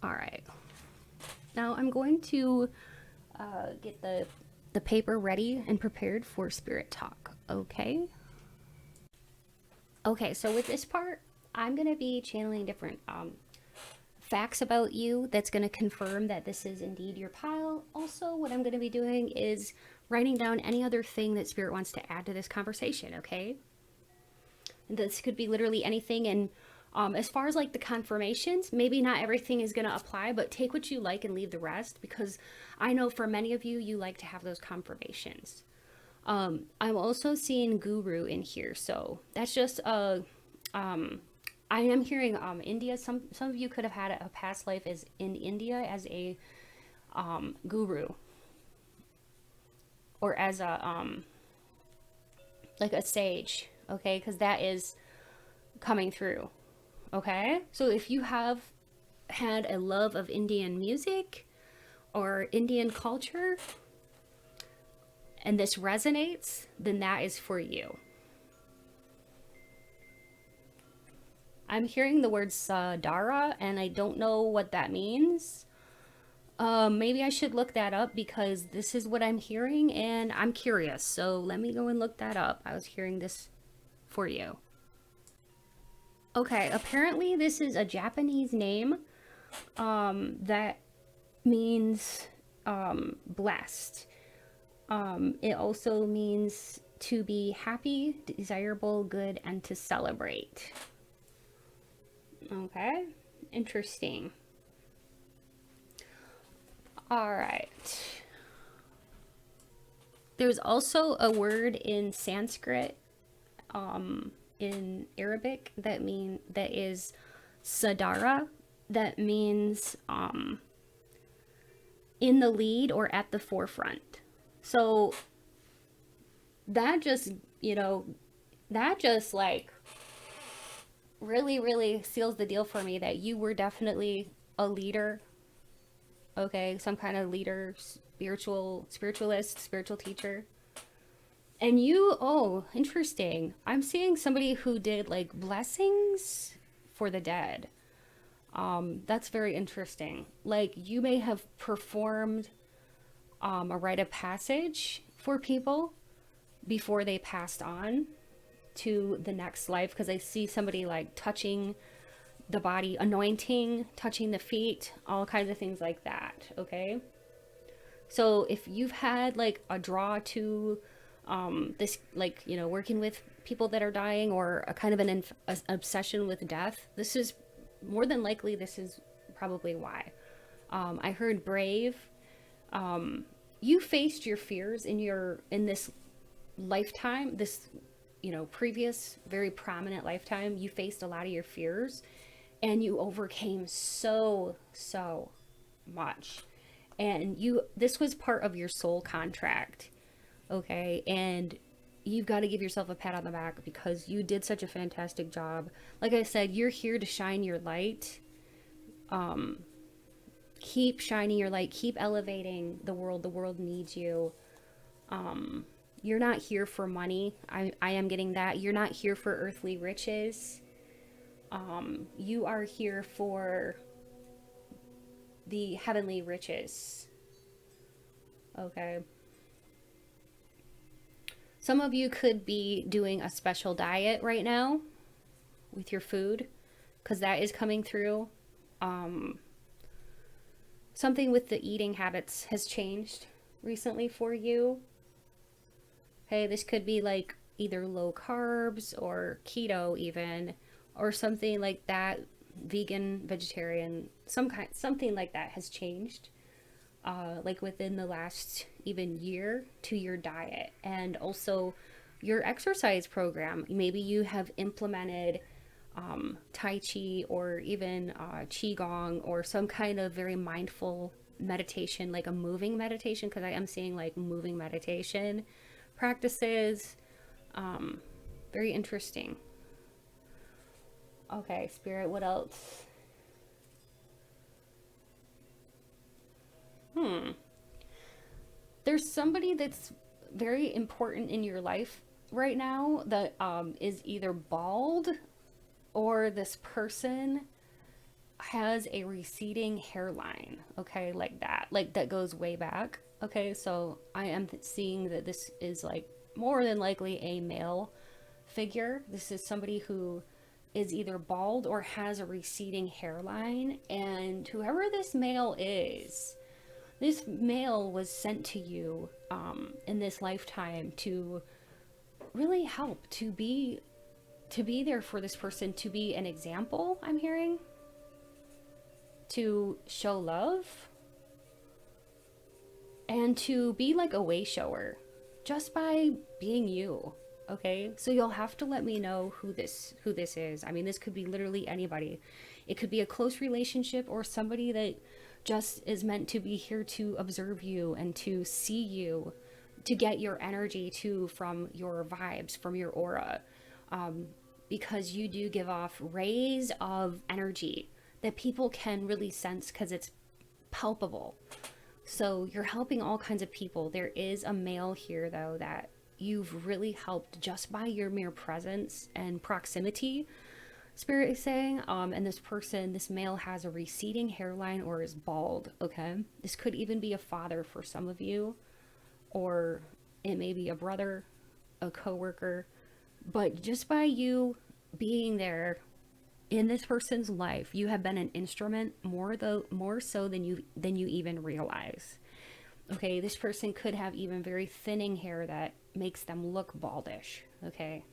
A: All right. Now I'm going to get the paper ready and prepared for spirit talk. Okay. Okay, so with this part, I'm going to be channeling different facts about you that's going to confirm that this is indeed your pile. Also, what I'm going to be doing is writing down any other thing that spirit wants to add to this conversation, okay? And this could be literally anything. And as far as like the confirmations, maybe not everything is going to apply, but take what you like and leave the rest, because I know for many of you, you like to have those confirmations. I'm also seeing guru in here. So that's just I am hearing India. Some of you could have had a past life as in India as a guru, or as a like a sage, okay? Because that is coming through. Okay? So if you have had a love of Indian music or Indian culture and this resonates, then that is for you. I'm hearing the word Sadara and I don't know what that means. Maybe I should look that up because this is what I'm hearing and I'm curious. So let me go and look that up. I was hearing this for you. Okay, apparently this is a Japanese name that means blessed. It also means to be happy, desirable, good, and to celebrate. Okay, interesting. All right. There's also a word in Sanskrit, in Arabic that is sadara, that means in the lead or at the forefront. So that just, that just like really, really seals the deal for me that you were definitely a leader. Okay, some kind of leader, spiritualist, spiritual teacher. And you, oh, interesting. I'm seeing somebody who did like blessings for the dead. That's very interesting. Like you may have performed a rite of passage for people before they passed on to the next life, because I see somebody like touching the body, anointing, touching the feet, all kinds of things like that. Okay, so if you've had like a draw to this, like, working with people that are dying, or a kind of an obsession with death, this is more than likely, this is probably why. I heard brave. You faced your fears in this lifetime, this previous very prominent lifetime. You faced a lot of your fears and you overcame so much, and this was part of your soul contract. Okay, and you've got to give yourself a pat on the back because you did such a fantastic job. Like I said, you're here to shine your light. Keep shining your light, keep elevating the world needs you. You're not here for money. I am getting that. You're not here for earthly riches. You are here for the heavenly riches. Okay. Some of you could be doing a special diet right now with your food, because that is coming through. Something with the eating habits has changed recently for you. Hey, this could be like either low carbs or keto even, or something like that, vegan, vegetarian, something like that has changed. Like within the last even year to your diet, and also your exercise program. Maybe you have implemented Tai Chi, or even Qigong, or some kind of very mindful meditation, like a moving meditation, because I am seeing like moving meditation practices. Very interesting. Okay, Spirit, what else? There's somebody that's very important in your life right now that is either bald, or this person has a receding hairline. Okay, like that goes way back. Okay, so I am seeing that this is like more than likely a male figure. This is somebody who is either bald or has a receding hairline, and whoever this male is, this male was sent to you in this lifetime to really help, to be there for this person, to be an example. I'm hearing, to show love, and to be like a way shower just by being you. Okay, so you'll have to let me know who this is. I mean, this could be literally anybody. It could be a close relationship, or somebody that just is meant to be here to observe you and to see you, to get your energy from your vibes, from your aura. because you do give off rays of energy that people can really sense because it's palpable. So you're helping all kinds of people. There is a male here, though, that you've really helped just by your mere presence and proximity, Spirit is saying. And this person, this male, has a receding hairline or is bald, okay? This could even be a father for some of you, or it may be a brother, a coworker. But just by you being there in this person's life, you have been an instrument more so than you even realize. Okay, this person could have even very thinning hair that makes them look baldish, okay?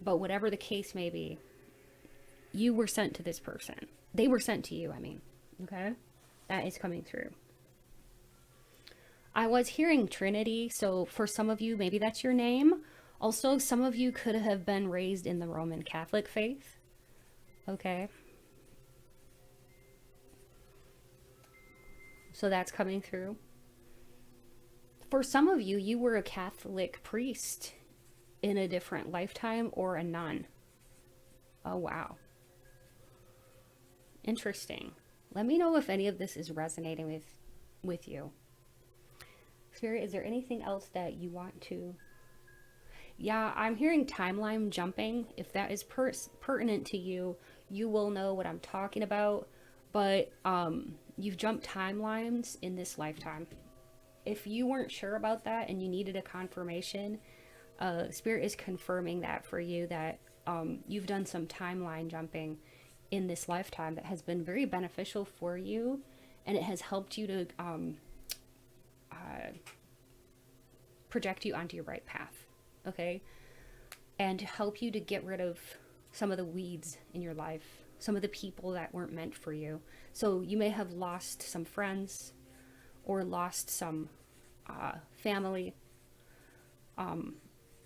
A: But whatever the case may be, you were sent to this person. They were sent to you, I mean, okay? That is coming through. I was hearing Trinity, so for some of you, maybe that's your name. Also, some of you could have been raised in the Roman Catholic faith, okay? So that's coming through. For some of you, you were a Catholic priest in a different lifetime, or a nun. Oh, wow. Interesting. Let me know if any of this is resonating with you. Spirit, is there anything else that you want to... Yeah, I'm hearing timeline jumping. If that is pertinent to you, you will know what I'm talking about. But you've jumped timelines in this lifetime. If you weren't sure about that and you needed a confirmation, Spirit is confirming that for you, that you've done some timeline jumping in this lifetime that has been very beneficial for you, and it has helped you to project you onto your right path, okay? And to help you to get rid of some of the weeds in your life, some of the people that weren't meant for you. So you may have lost some friends, or lost some family,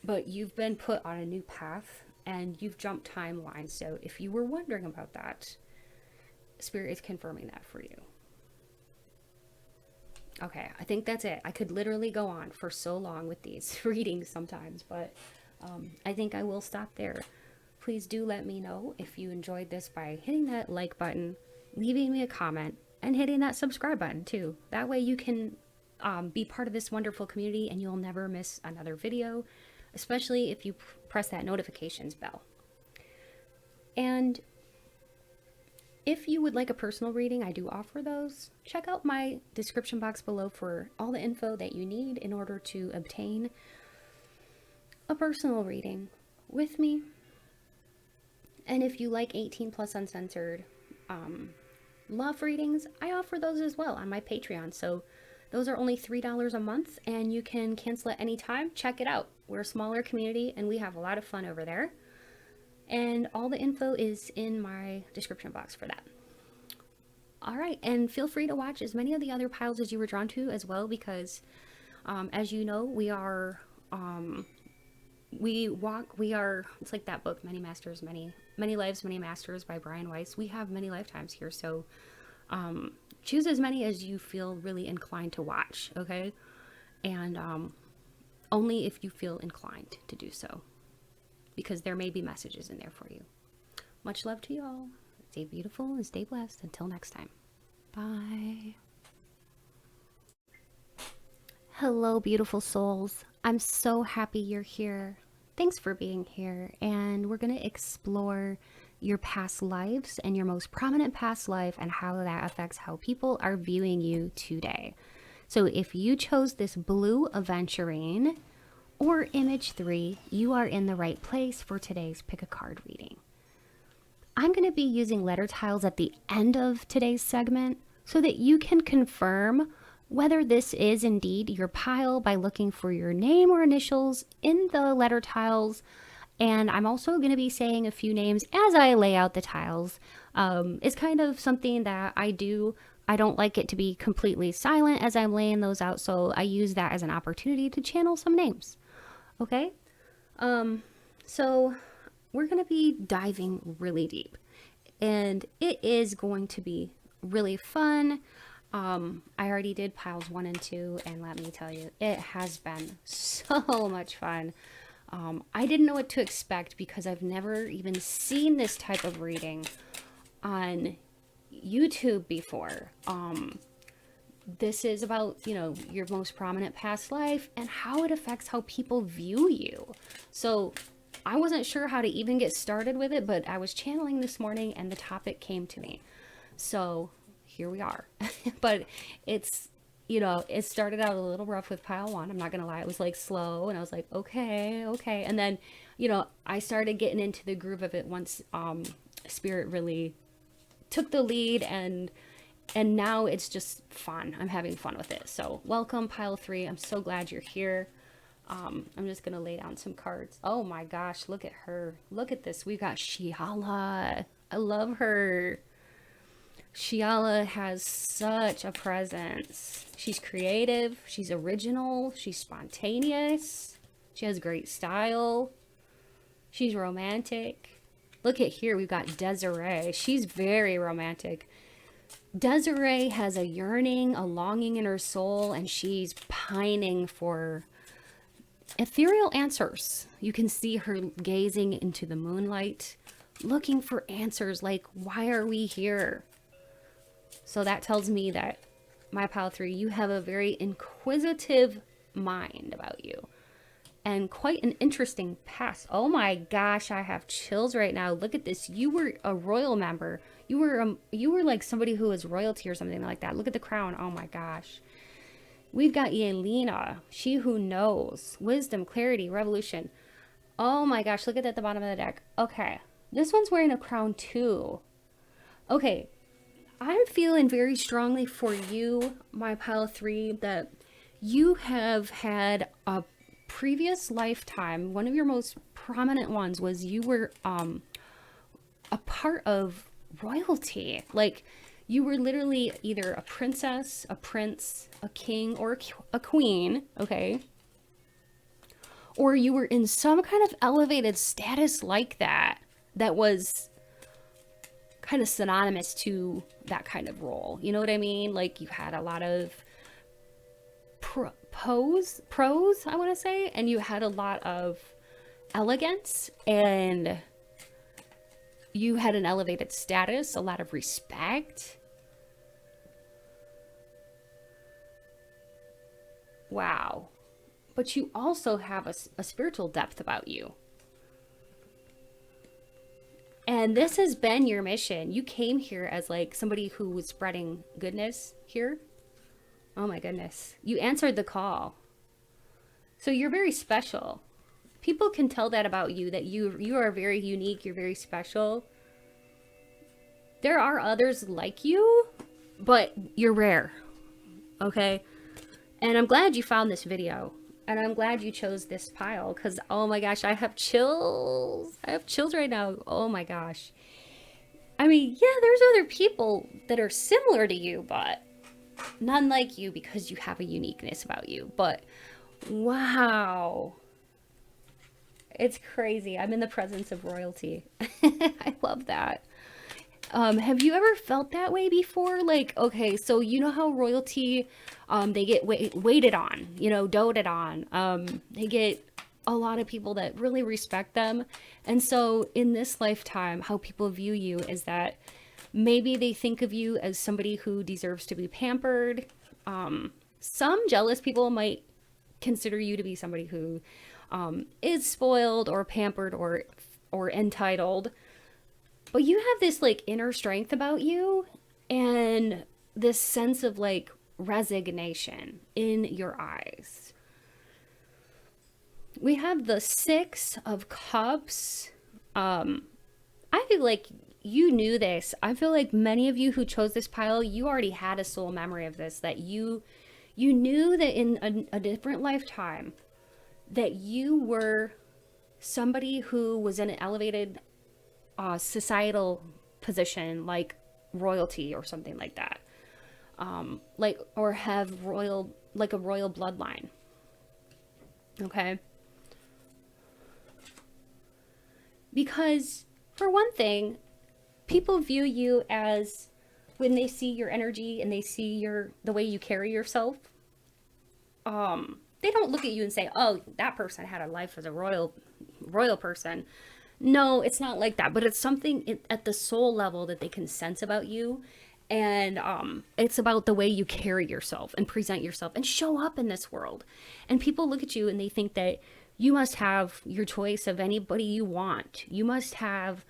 A: but you've been put on a new path and you've jumped timelines. So if you were wondering about that, Spirit is confirming that for you. Okay, I think that's it. I could literally go on for so long with these readings sometimes, but I think I will stop there. Please do let me know if you enjoyed this by hitting that like button, leaving me a comment, and hitting that subscribe button too. That way you can be part of this wonderful community and you'll never miss another video, especially if you press that notifications bell. And if you would like a personal reading, I do offer those. Check out my description box below for all the info that you need in order to obtain a personal reading with me. And if you like 18+ uncensored love readings, I offer those as well on my Patreon. So those are only $3 a month and you can cancel at any time. Check it out. We're a smaller community and we have a lot of fun over there. And all the info is in my description box for that. All right, and feel free to watch as many of the other piles as you were drawn to as well, because as you know, we are it's like that book, Many Masters, Many Lives, Many Masters by Brian Weiss. We have many lifetimes here, so choose as many as you feel really inclined to watch, okay? And only if you feel inclined to do so, because there may be messages in there for you. Much love to you all. Stay beautiful and stay blessed. Until next time. Bye. Hello, beautiful souls. I'm so happy you're here. Thanks for being here. And we're going to explore your past lives and your most prominent past life and how that affects how people are viewing you today. So if you chose this blue aventurine or image 3, you are in the right place for today's pick a card reading. I'm going to be using letter tiles at the end of today's segment so that you can confirm whether this is indeed your pile by looking for your name or initials in the letter tiles. And I'm also going to be saying a few names as I lay out the tiles. It's kind of something that I do. I don't like it to be completely silent as I'm laying those out, so I use that as an opportunity to channel some names. Okay? So we're going to be diving really deep, and it is going to be really fun. I already did piles 1 and 2, and let me tell you, it has been so much fun. I didn't know what to expect because I've never even seen this type of reading on YouTube before. This is about, you know, your most prominent past life and how it affects how people view you. So I wasn't sure how to even get started with it, but I was channeling this morning and the topic came to me. So here we are. But it's, you know, it started out a little rough with pile one. I'm not going to lie. It was like slow and I was like, okay. And then, you know, I started getting into the groove of it once Spirit really took the lead, and now it's just fun. I'm having fun with it. So welcome, pile 3. I'm so glad you're here. I'm just going to lay down some cards. Oh my gosh, look at her. Look at this. We got Shiala. I love her. Shiala has such a presence. She's creative. She's original. She's spontaneous. She has great style. She's romantic. Look at here. We've got Desiree. She's very romantic. Desiree has a yearning, a longing in her soul, and she's pining for ethereal answers. You can see her gazing into the moonlight, looking for answers like, why are we here? So that tells me that, my pile 3, you have a very inquisitive mind about you and quite an interesting past. Oh my gosh, I have chills right now. Look at this. You were a royal member. You were like somebody who was royalty or something like that. Look at the crown. Oh my gosh. We've got Yelena, she who knows, wisdom, clarity, revolution. Oh my gosh, look at that at the bottom of the deck. Okay, this one's wearing a crown too. Okay, I'm feeling very strongly for you, my pile 3, that you have had a previous lifetime. One of your most prominent ones was you were a part of royalty. Like, you were literally either a princess, a prince, a king, or a queen, okay? Or you were in some kind of elevated status like that, that was kind of synonymous to that kind of role. You know what I mean? Like, you had a lot of pros, I want to say, and you had a lot of elegance, and you had an elevated status, a lot of respect. Wow. But you also have a spiritual depth about you. And this has been your mission. You came here as like somebody who was spreading goodness here. Oh my goodness. You answered the call. So you're very special. People can tell that about you, that you are very unique, you're very special. There are others like you, but you're rare, okay? And I'm glad you found this video, and I'm glad you chose this pile, because, oh my gosh, I have chills. I have chills right now. Oh my gosh. I mean, yeah, there's other people that are similar to you, but none like you, because you have a uniqueness about you. But wow. It's crazy. I'm in the presence of royalty. I love that. Have you ever felt that way before? Like, okay, so you know how royalty, they get waited on, you know, doted on. They get a lot of people that really respect them. And so in this lifetime, how people view you is that maybe they think of you as somebody who deserves to be pampered. Some jealous people might consider you to be somebody who is spoiled or pampered or entitled. But you have this like inner strength about you and this sense of like resignation in your eyes. We have the 6 of Cups. I feel like you knew this. I feel like many of you who chose this pile, you already had a soul memory of this, that you knew that in a different lifetime that you were somebody who was in an elevated societal position, like royalty or something like that, like, or have like a royal bloodline. Okay, because for one thing, people view you as, when they see your energy and they see the way you carry yourself, They don't look at you and say, oh, that person had a life as a royal person. No, it's not like that, but it's something at the soul level that they can sense about you. And it's about the way you carry yourself and present yourself and show up in this world. And people look at you and they think that you must have your choice of anybody you want. You must have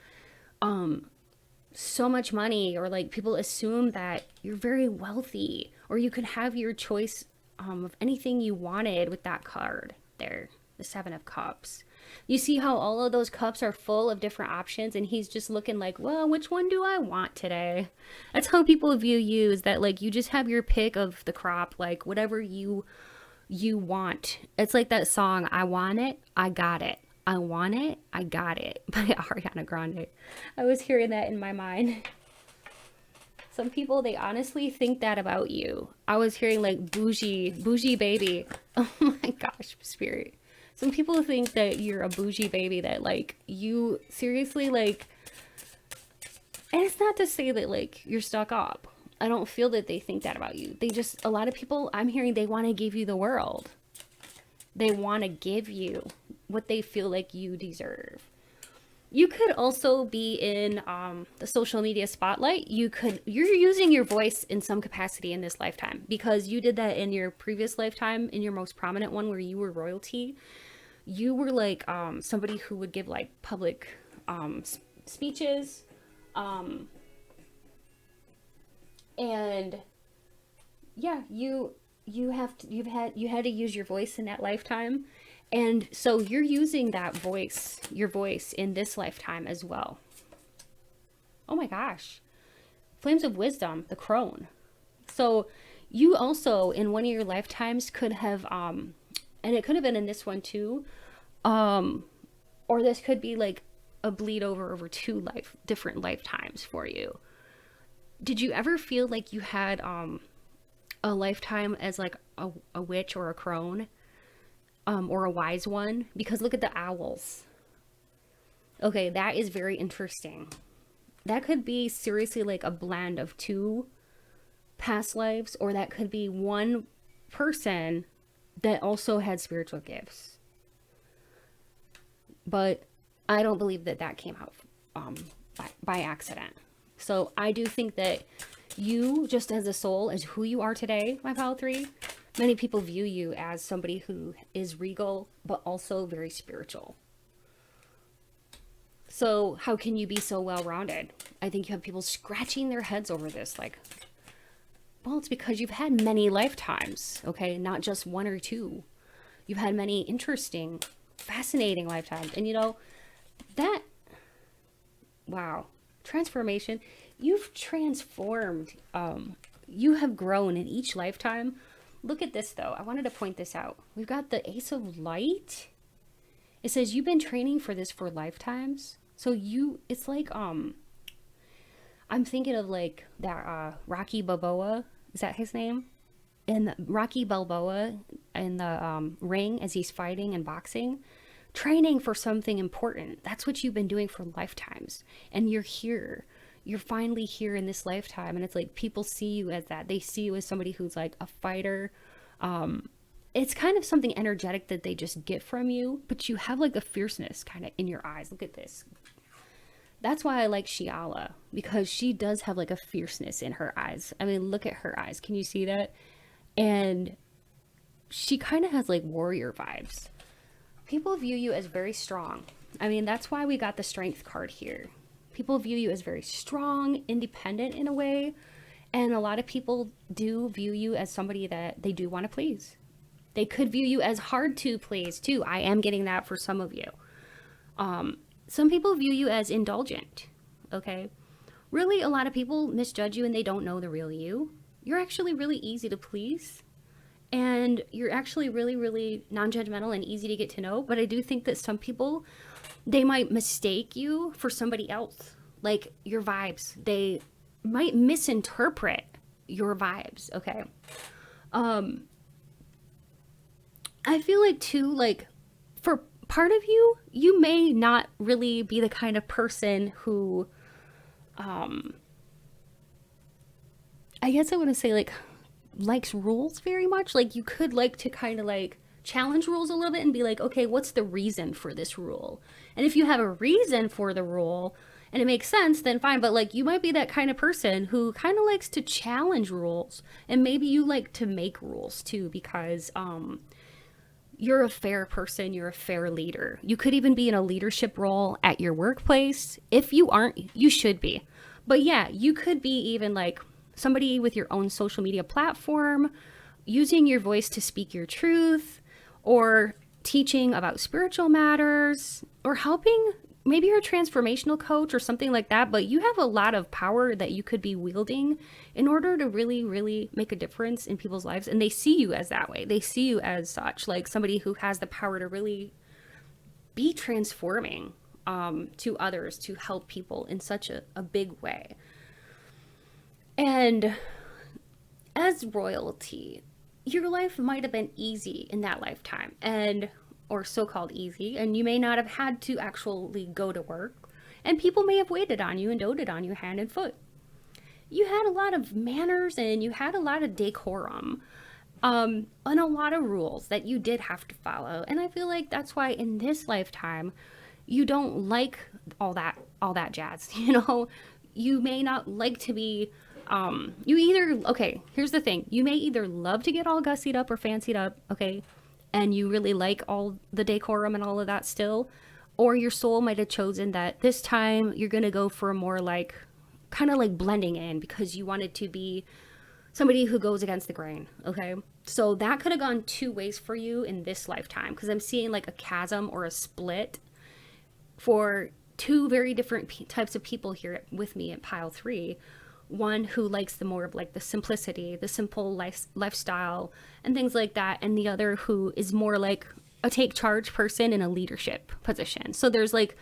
A: so much money, or like people assume that you're very wealthy, or you could have your choice of anything you wanted with that card there, the Seven of Cups. You see how all of those cups are full of different options, and he's just looking like, well, which one do I want today? That's how people view you, is that like you just have your pick of the crop, like whatever you want. It's like that song, I want it, I got it. I want it, I got it, by Ariana Grande. I was hearing that in my mind. Some people, they honestly think that about you. I was hearing like bougie baby. Oh my gosh, spirit. Some people think that you're a bougie baby, that like you seriously like, and it's not to say that like you're stuck up. I don't feel that they think that about you. They just, a lot of people I'm hearing, they want to give you the world. They want to give you what they feel like you deserve. You could also be in the social media spotlight. You're using your voice in some capacity in this lifetime, because you did that in your previous lifetime, in your most prominent one where you were royalty. You were like somebody who would give like public speeches, and yeah, you had to use your voice in that lifetime. And so you're using that voice, your voice, in this lifetime as well. Oh my gosh. Flames of Wisdom, the crone. So you also, in one of your lifetimes, could have, and it could have been in this one too, or this could be like a bleed over two different lifetimes for you. Did you ever feel like you had a lifetime as like a witch or a crone? Or a wise one? Because look at the owls. Okay, that is very interesting. That could be seriously like a blend of two past lives, or that could be one person that also had spiritual gifts. But I don't believe that came out by accident. So I do think that you, just as a soul, as who you are today, my pile 3, many people view you as somebody who is regal, but also very spiritual. So how can you be so well-rounded? I think you have people scratching their heads over this. Like, well, it's because you've had many lifetimes, okay? Not just one or two. You've had many interesting, fascinating lifetimes. And you know, that, wow, transformation. You've transformed. You have grown in each lifetime. Look at this though. I wanted to point this out. We've got the Ace of Light. It says you've been training for this for lifetimes. So it's like, I'm thinking of like that, Rocky Balboa. Is that his name? And Rocky Balboa in the ring as he's fighting and boxing, training for something important. That's what you've been doing for lifetimes. And you're here. You're finally here in this lifetime, and it's like people see you as that. They see you as somebody who's like a fighter. It's kind of something energetic that they just get from you, but you have like a fierceness kind of in your eyes. Look at this. That's why I like Shiala, because she does have like a fierceness in her eyes. I mean, look at her eyes. Can you see that? And she kind of has like warrior vibes. People view you as very strong. I mean, that's why we got the Strength card here. People view you as very strong, independent in a way. And a lot of people do view you as somebody that they do want to please. They could view you as hard to please too. I am getting that for some of you. Some people view you as indulgent, okay? Really, a lot of people misjudge you and they don't know the real you. You're actually really easy to please. And you're actually really, really non-judgmental and easy to get to know. But I do think that some people, they might mistake you for somebody else. Like your vibes. They might misinterpret your vibes, okay? I feel like too, like for part of you, you may not really be the kind of person who, I guess I want to say like likes rules very much. Like you could like to kind of like challenge rules a little bit and be like, okay, what's the reason for this rule? And if you have a reason for the rule and it makes sense, then fine. But like, you might be that kind of person who kind of likes to challenge rules, and maybe you like to make rules too, because you're a fair person, you're a fair leader. You could even be in a leadership role at your workplace. If you aren't, you should be. But yeah, you could be even like somebody with your own social media platform, using your voice to speak your truth, or teaching about spiritual matters, or helping. Maybe you're a transformational coach or something like that, but you have a lot of power that you could be wielding in order to really, really make a difference in people's lives. And they see you as that way. They see you as such, like somebody who has the power to really be transforming to others, to help people in such a big way. And as royalty, your life might have been easy in that lifetime, or so-called easy, and you may not have had to actually go to work, and people may have waited on you and doted on you hand and foot. You had a lot of manners, and you had a lot of decorum, and a lot of rules that you did have to follow. And I feel like that's why in this lifetime you don't like all that jazz. You know, you may not like to be okay, here's the thing. You may either love to get all gussied up or fancied up, okay, and you really like all the decorum and all of that still, or your soul might have chosen that this time you're going to go for a more like, kind of like blending in, because you wanted to be somebody who goes against the grain, okay? So that could have gone two ways for you in this lifetime, because I'm seeing like a chasm or a split for two very different types of people here with me at pile 3. One who likes the more of like the simplicity, the simple lifestyle and things like that, and the other who is more like a take charge person in a leadership position. So there's like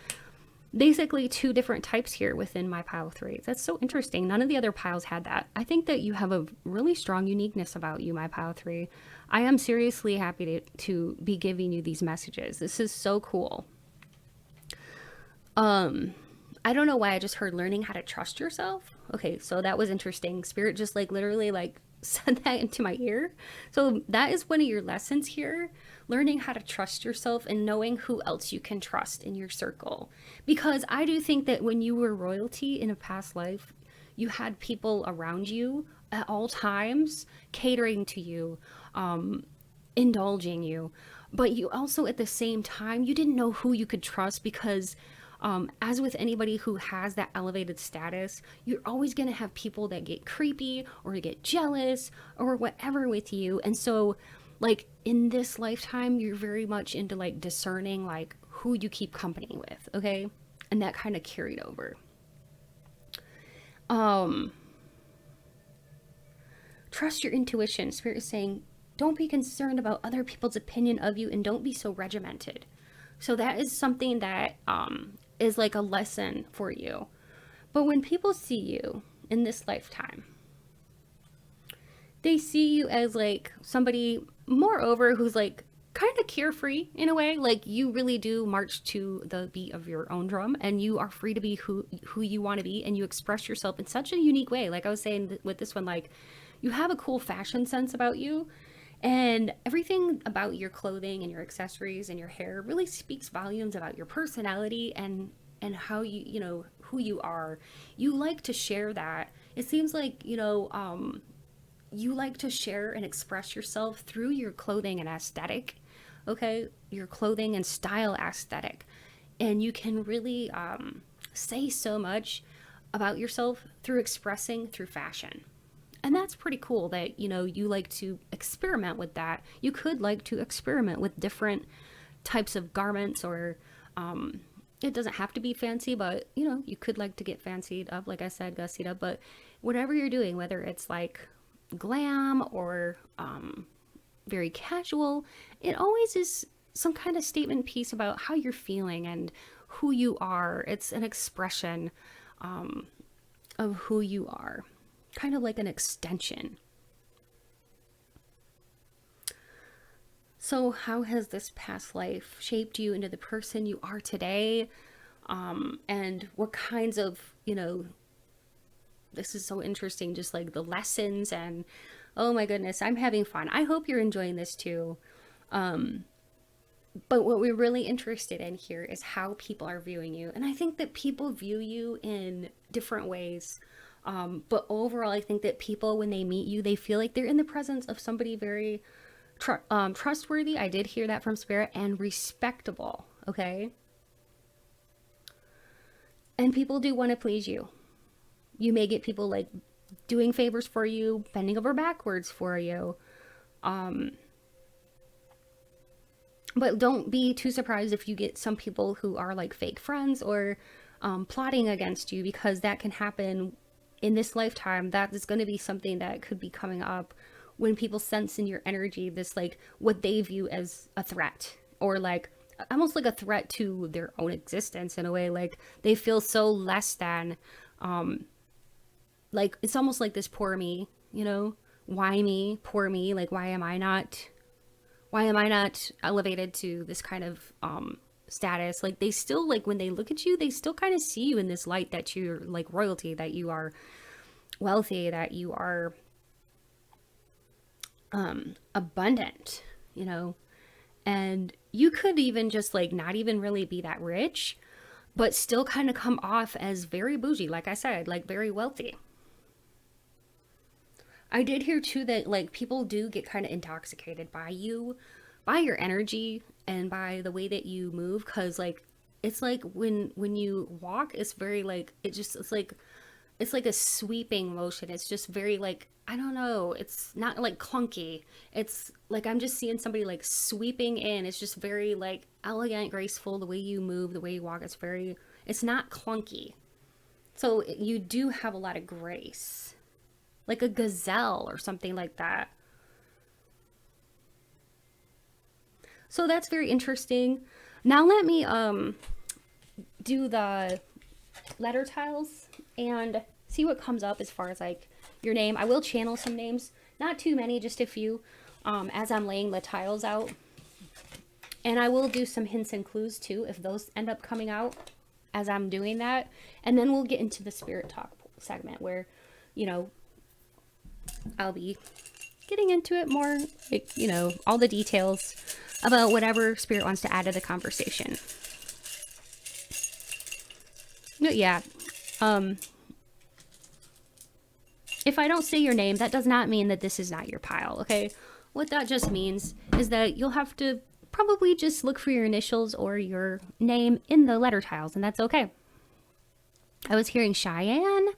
A: basically two different types here within my pile 3. That's so interesting. None of the other piles had that. I think that you have a really strong uniqueness about you, my pile 3. I am seriously happy to be giving you these messages. This is so cool. I don't know why I just heard learning how to trust yourself. Okay, so that was interesting. Spirit just like literally like said that into my ear. So that is one of your lessons here, learning how to trust yourself and knowing who else you can trust in your circle. Because I do think that when you were royalty in a past life, you had people around you at all times catering to you, indulging you. But you also at the same time, you didn't know who you could trust, because as with anybody who has that elevated status, you're always going to have people that get creepy or get jealous or whatever with you. And so like in this lifetime, you're very much into like discerning like who you keep company with. Okay. And that kind of carried over. Trust your intuition. Spirit is saying, don't be concerned about other people's opinion of you, and don't be so regimented. So that is something that, is like a lesson for you. But when people see you in this lifetime, they see you as like somebody moreover who's like kind of carefree in a way. Like you really do march to the beat of your own drum, and you are free to be who you want to be, and you express yourself in such a unique way. Like I was saying with this one, like you have a cool fashion sense about you, and everything about your clothing and your accessories and your hair really speaks volumes about your personality and how you know, who you are. You like to share that. It seems like, you know, you like to share and express yourself through your clothing and aesthetic, okay? Your clothing and style aesthetic. And you can really say so much about yourself through expressing through fashion. And that's pretty cool that, you know, you like to experiment with that. You could like to experiment with different types of garments, or it doesn't have to be fancy, but, you know, you could like to get fancied up, like I said, gussied up. But whatever you're doing, whether it's like glam or very casual, it always is some kind of statement piece about how you're feeling and who you are. It's an expression of who you are. Kind of like an extension. So how has this past life shaped you into the person you are today? And what kinds of, you know, this is so interesting, just like the lessons, and oh my goodness, I'm having fun. I hope you're enjoying this too. But what we're really interested in here is how people are viewing you. And I think that people view you in different ways. But overall, I think that people, when they meet you, they feel like they're in the presence of somebody very trustworthy. I did hear that from Spirit, and respectable. Okay. And people do want to please you. You may get people like doing favors for you, bending over backwards for you. But don't be too surprised if you get some people who are like fake friends or plotting against you, because that can happen in this lifetime. That is going to be something that could be coming up when people sense in your energy this, like, what they view as a threat, or like almost like a threat to their own existence in a way. Like they feel so less than, like it's almost like this poor me, you know, why me, poor me, like why am I not elevated to this kind of status? Like they still, like when they look at you, they still kind of see you in this light that you're like royalty, that you are wealthy, that you are abundant, you know. And you could even just like not even really be that rich, but still kind of come off as very bougie, like I said, like very wealthy. I did hear too that like people do get kind of intoxicated by you, by your energy, and by the way that you move. Cause like it's like when you walk, it's very like it's like a sweeping motion. It's just very like, I don't know, it's not like clunky. It's like I'm just seeing somebody like sweeping in. It's just very like elegant, graceful, the way you move, the way you walk. It's not clunky. So you do have a lot of grace, like a gazelle or something like that. So that's very interesting. Now let me do the letter tiles and see what comes up as far as like your name. I will channel some names, not too many, just a few, as I'm laying the tiles out. And I will do some hints and clues too, if those end up coming out as I'm doing that. And then we'll get into the spirit talk segment where, you know, I'll be getting into it more, like, you know, all the details about whatever spirit wants to add to the conversation. But yeah, if I don't say your name, that does not mean that this is not your pile, okay? What that just means is that you'll have to probably just look for your initials or your name in the letter tiles, and that's okay. I was hearing Cheyenne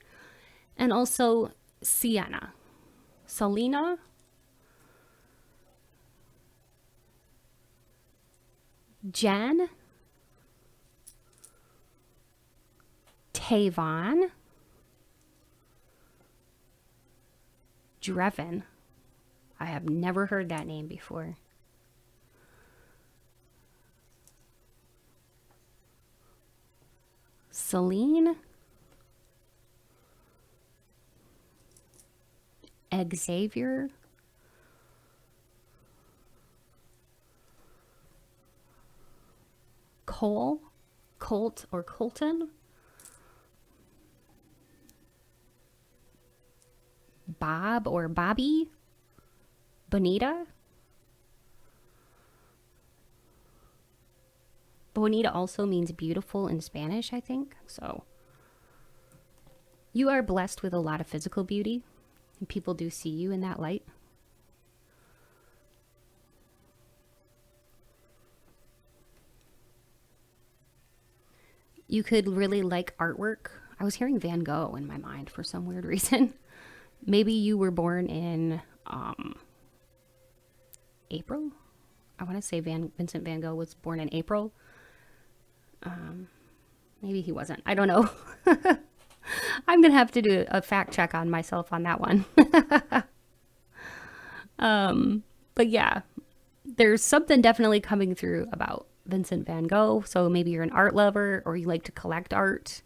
A: and also Sienna. Selena. Jen. Tavon. Dreven. I have never heard that name before. Celine. Xavier. Cole. Colt or Colton. Bob or Bobby. Bonita. Bonita also means beautiful in Spanish, I think. So you are blessed with a lot of physical beauty, and people do see you in that light. You could really like artwork. I was hearing Van Gogh in my mind for some weird reason. Maybe you were born in April. I want to say Vincent Van Gogh was born in April. Maybe he wasn't. I don't know. I'm going to have to do a fact check on myself on that one. But yeah, there's something definitely coming through about Vincent Van Gogh. So maybe you're an art lover or you like to collect art.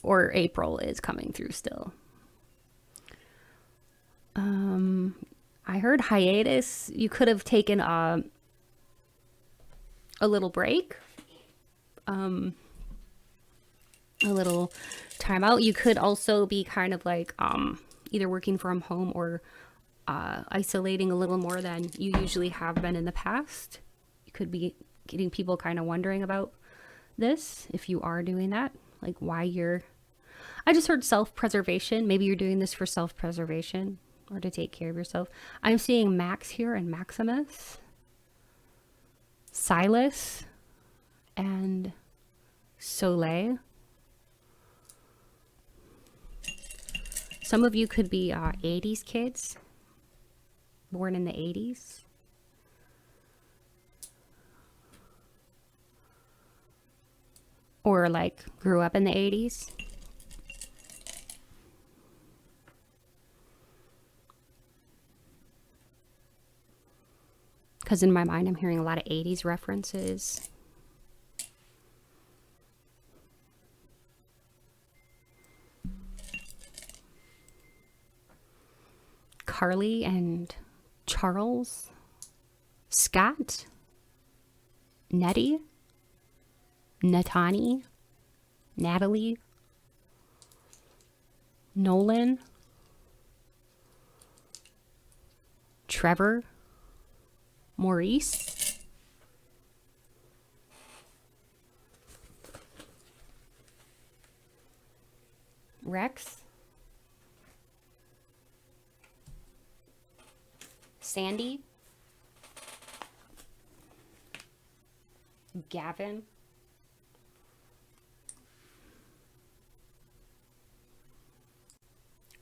A: Or April is coming through still. I heard hiatus. You could have taken a little break. A little time out. You could also be kind of like either working from home or isolating a little more than you usually have been in the past. You could be getting people kind of wondering about this if you are doing that, like why you're. I just heard self-preservation. Maybe you're doing this for self-preservation or to take care of yourself. I'm seeing Max here and Maximus, Silas, and Soleil. Some of you could be 80s kids, born in the 80s. Or like grew up in the 80s. Because in my mind, I'm hearing a lot of 80s references. Carly and Charles, Scott, Nettie, Natani, Natalie, Nolan, Trevor, Maurice, Rex, Sandy, Gavin,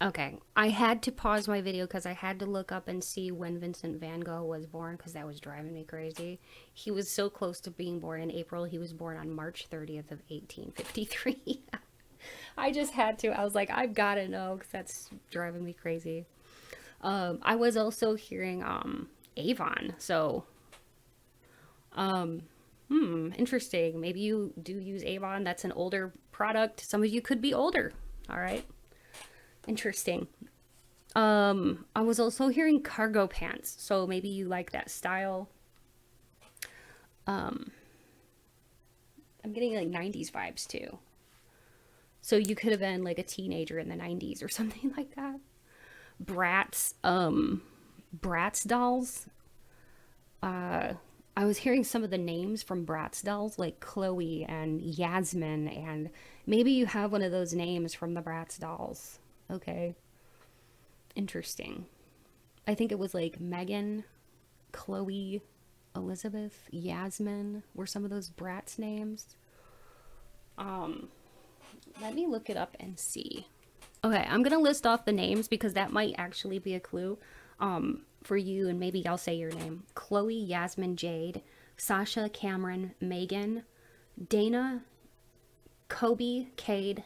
A: okay, I had to pause my video because I had to look up and see when Vincent van Gogh was born because that was driving me crazy. He was so close to being born in April. He was born on March 30th of 1853. I just had to. I was like, I've got to know because that's driving me crazy. I was also hearing Avon. So, interesting. Maybe you do use Avon. That's an older product. Some of you could be older. All right. Interesting. I was also hearing cargo pants, so maybe you like that style. I'm getting like 90s vibes too. So you could have been like a teenager in the 90s or something like that. Bratz dolls. I was hearing some of the names from Bratz dolls, like Chloe and Yasmin, and maybe you have one of those names from the Bratz dolls. Okay. Interesting. I think it was like Megan, Chloe, Elizabeth, Yasmin were some of those Bratz names. Let me look it up and see. Okay, I'm gonna list off the names because that might actually be a clue for you, and maybe I'll say your name. Chloe, Yasmin, Jade, Sasha, Cameron, Megan, Dana, Kobe, Cade,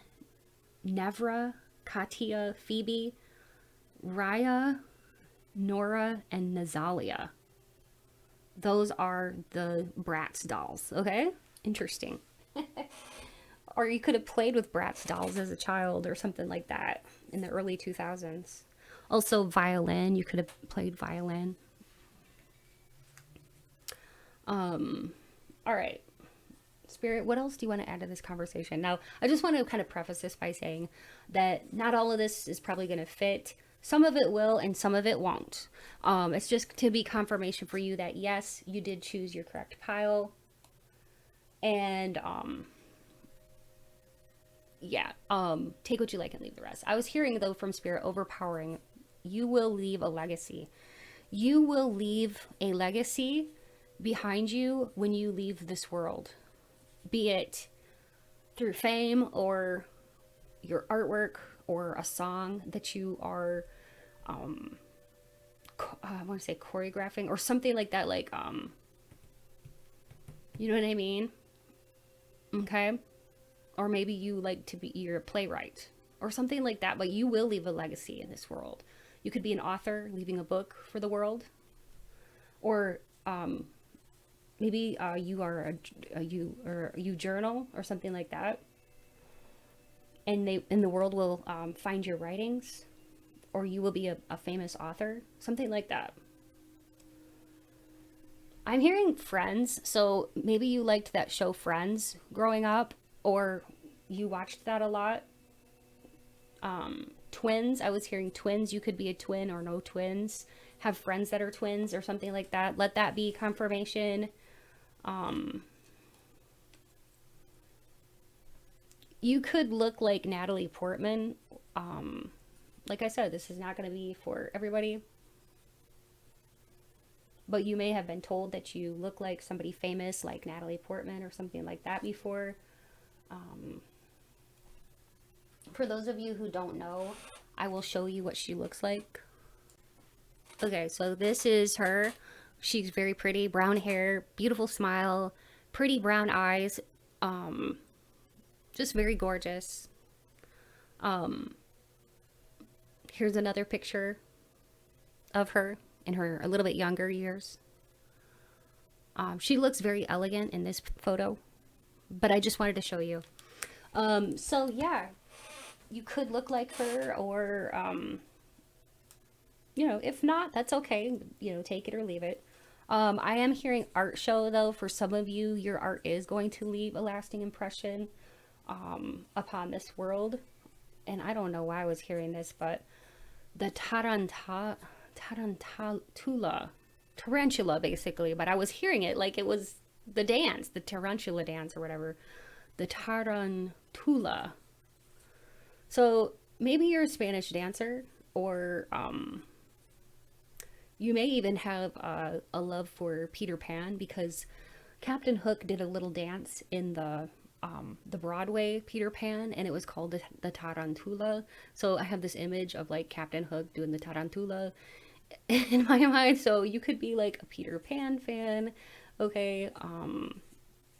A: Nevra, Katia, Phoebe, Raya, Nora, and Nazalia. Those are the Bratz dolls, okay? Interesting. Or you could have played with Bratz dolls as a child or something like that in the early 2000s. Also violin, you could have played violin. All right. Spirit, what else do you want to add to this conversation? Now, I just want to kind of preface this by saying that not all of this is probably going to fit. Some of it will and some of it won't. It's just to be confirmation for you that yes, you did choose your correct pile. And yeah, take what you like and leave the rest. I was hearing though from Spirit overpowering, you will leave a legacy. You will leave a legacy behind you when you leave this world. Be it through fame or your artwork or a song that you are, I want to say choreographing or something like that. Like, you know what I mean? Okay. Or maybe you like to be, you're a playwright or something like that, but you will leave a legacy in this world. You could be an author leaving a book for the world, or, maybe you journal or something like that, and the world will find your writings, or you will be a famous author, something like that. I'm hearing Friends, so maybe you liked that show Friends growing up, or you watched that a lot. twins. I was hearing twins. You could be a twin or no twins. Have friends that are twins or something like that. Let that be confirmation. You could look like Natalie Portman. Like I said, this is not going to be for everybody. But you may have been told that you look like somebody famous like Natalie Portman or something like that before. For those of you who don't know, I will show you what she looks like. Okay, so this is her. She's very pretty, brown hair, beautiful smile, pretty brown eyes, just very gorgeous. Here's another picture of her in her a little bit younger years. She looks very elegant in this photo, but I just wanted to show you. So yeah, you could look like her, or you know, if not, that's okay. You know, take it or leave it. I am hearing art show though. For some of you, your art is going to leave a lasting impression upon this world. And I don't know why I was hearing this, but the tarantula basically, but I was hearing it like it was the dance, the tarantula dance or whatever. The tarantula. So maybe you're a Spanish dancer, or you may even have a love for Peter Pan, because Captain Hook did a little dance in the Broadway Peter Pan, and it was called the tarantula. So I have this image of like Captain Hook doing the tarantula in my mind. So you could be like a Peter Pan fan, okay?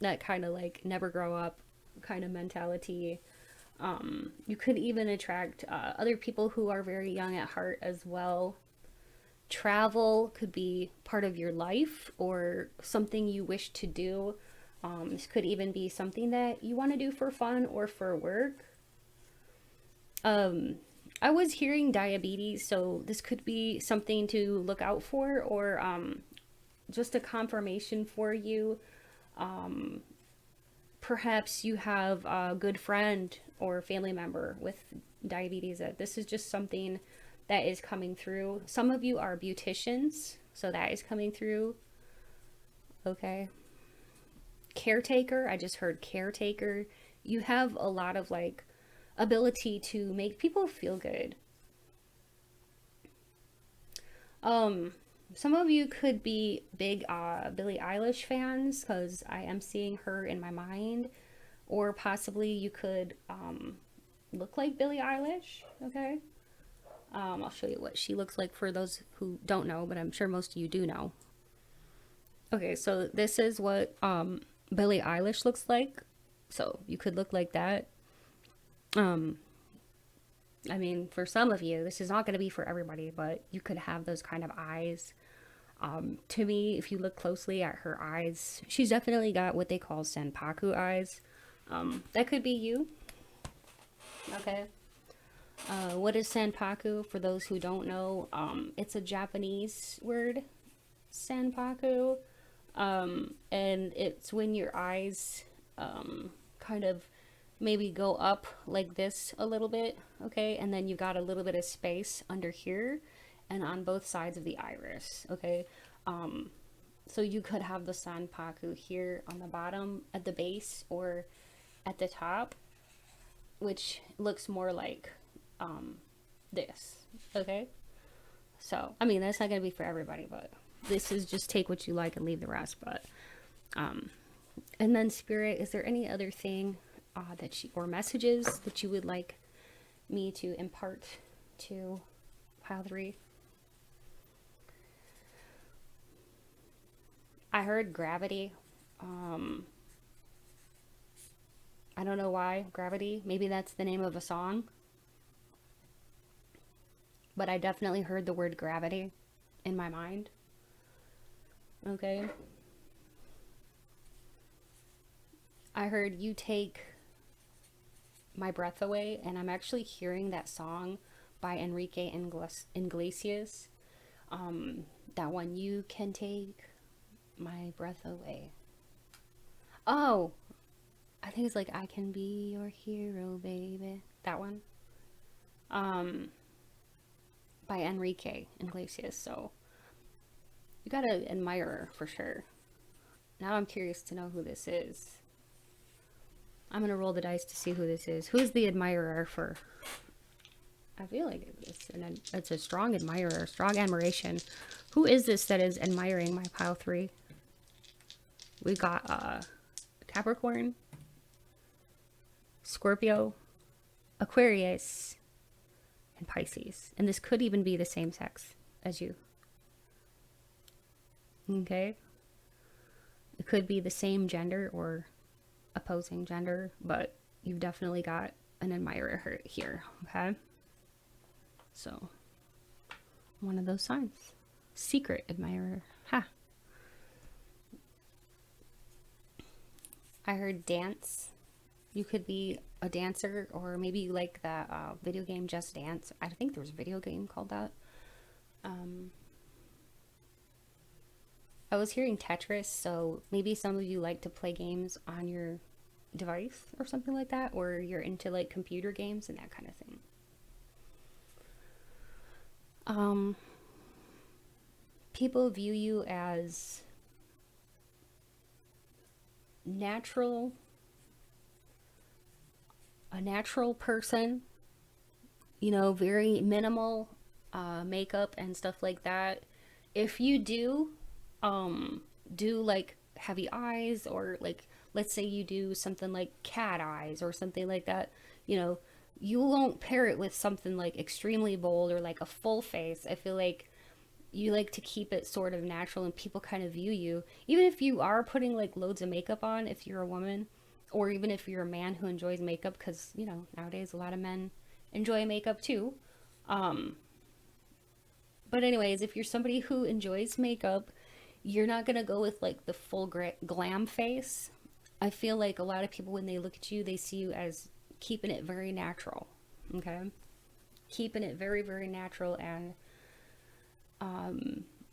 A: That kind of like never grow up kind of mentality. You could even attract other people who are very young at heart as well. Travel could be part of your life or something you wish to do. This could even be something that you want to do for fun or for work. I was hearing diabetes, so this could be something to look out for, or just a confirmation for you. Perhaps you have a good friend or family member with diabetes. That this is just something that is coming through. Some of you are beauticians, so that is coming through. Okay. Caretaker, I just heard caretaker. You have a lot of like ability to make people feel good. Some of you could be big Billie Eilish fans, because I am seeing her in my mind. Or possibly you could look like Billie Eilish, okay? I'll show you what she looks like for those who don't know, but I'm sure most of you do know. Okay, so this is what Billie Eilish looks like. So you could look like that. I mean, for some of you, this is not going to be for everybody, but you could have those kind of eyes. To me, if you look closely at her eyes, she's definitely got what they call senpaku eyes. That could be you. Okay. What is senpaku? For those who don't know, it's a Japanese word, senpaku. And it's when your eyes kind of maybe go up like this a little bit, okay? And then you've got a little bit of space under here and on both sides of the iris, okay? So you could have the sanpaku here on the bottom at the base or at the top, which looks more like this, okay? So, I mean, that's not going to be for everybody, but this is just take what you like and leave the rest. But and then Spirit, is there any other thing or messages that you would like me to impart to pile 3? I heard gravity. I don't know why gravity. Maybe that's the name of a song. But I definitely heard the word gravity in my mind. Okay. I heard you take my breath away, and I'm actually hearing that song by Enrique Iglesias. That one, you can take my breath away. Oh, I think it's like, I can be your hero, baby. That one. um, by Enrique Iglesias. So you gotta admire her for sure. Now I'm curious to know who this is. I'm gonna roll the dice to see who this is. Who's the admirer for? I feel like it's a strong admirer, strong admiration. Who is this that is admiring my pile 3? We got Capricorn, Scorpio, Aquarius, and Pisces. And this could even be the same sex as you. Okay? It could be the same gender or opposing gender, but you've definitely got an admirer here, okay? So, one of those signs. Secret admirer. Ha! I heard dance. You could be a dancer, or maybe you like that video game Just Dance. I think there was a video game called that. I was hearing Tetris, so maybe some of you like to play games on your device or something like that, or you're into like computer games and that kind of thing. People view you as a natural person, you know, very minimal makeup and stuff like that. If you do like heavy eyes, or like, let's say you do something like cat eyes or something like that, you know, you won't pair it with something like extremely bold or like a full face. I feel like you like to keep it sort of natural, and people kind of view you, even if you are putting like loads of makeup on, if you're a woman, or even if you're a man who enjoys makeup, because, you know, nowadays a lot of men enjoy makeup too. But anyways, if you're somebody who enjoys makeup, you're not gonna go with like the full glam face. I feel like a lot of people, when they look at you, they see you as keeping it very natural. Okay, keeping it very, very natural. And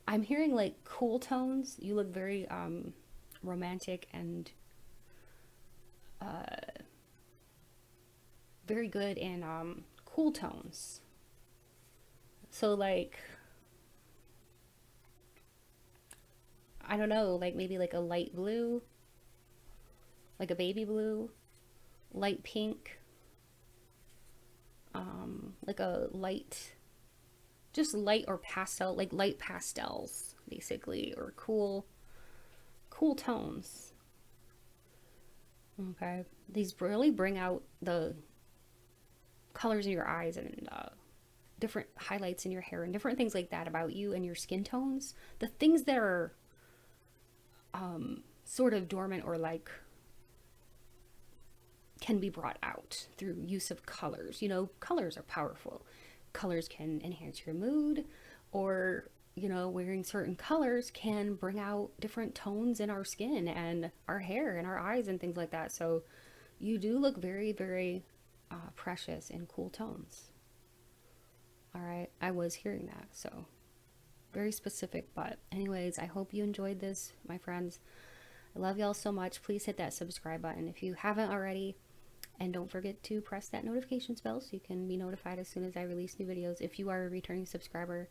A: I'm hearing like cool tones. You look very romantic and very good in cool tones. So like, I don't know, like maybe like a light blue, like a baby blue, light pink, like a light, just light or pastel, like light pastels basically, or cool tones. Okay, these really bring out the colors in your eyes, and different highlights in your hair, and different things like that about you and your skin tones. The things that are sort of dormant, or like can be brought out through use of colors. You know, colors are powerful. Colors can enhance your mood, or, you know, wearing certain colors can bring out different tones in our skin and our hair and our eyes and things like that. So you do look very, very precious in cool tones. All right, I was hearing that, so very specific. But anyways, I hope you enjoyed this, my friends. I love y'all so much. Please hit that subscribe button if you haven't already, and don't forget to press that notifications bell so you can be notified as soon as I release new videos. If you are a returning subscriber,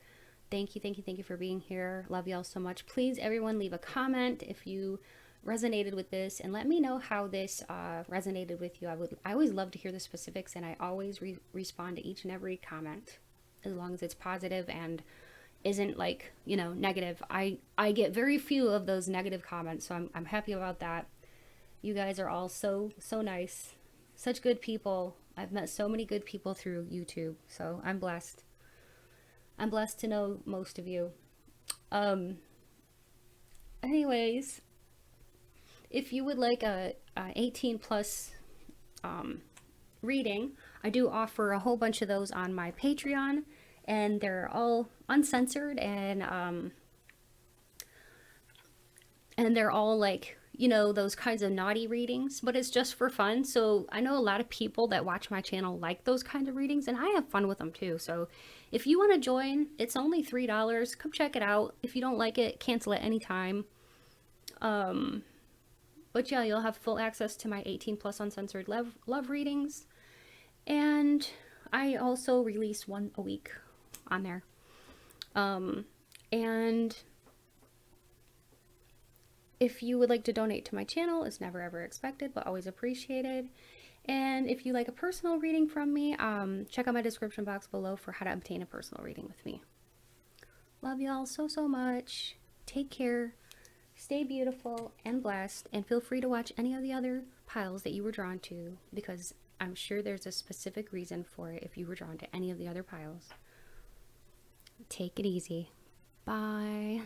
A: thank you for being here. Love y'all so much. Please, everyone, leave a comment if you resonated with this, and let me know how this resonated with you. I always love to hear the specifics, and I always respond to each and every comment, as long as it's positive and isn't like, you know, negative. I get very few of those negative comments, so I'm happy about that. You guys are all so nice, such good people. I've met so many good people through YouTube, so I'm blessed. I'm blessed to know most of you. Anyways, if you would like a 18 plus reading, I do offer a whole bunch of those on my Patreon, and they're all uncensored, and they're all like, you know, those kinds of naughty readings, but it's just for fun. So I know a lot of people that watch my channel like those kinds of readings, and I have fun with them too. So if you want to join, it's only $3. Come check it out. If you don't like it, cancel it anytime. But yeah, you'll have full access to my 18 plus uncensored love readings. And I also release one a week on there. And if you would like to donate to my channel, it's never ever expected, but always appreciated. And if you like a personal reading from me, check out my description box below for how to obtain a personal reading with me. Love y'all so, so much. Take care. Stay beautiful and blessed. And feel free to watch any of the other piles that you were drawn to, because I'm sure there's a specific reason for it if you were drawn to any of the other piles. Take it easy. Bye.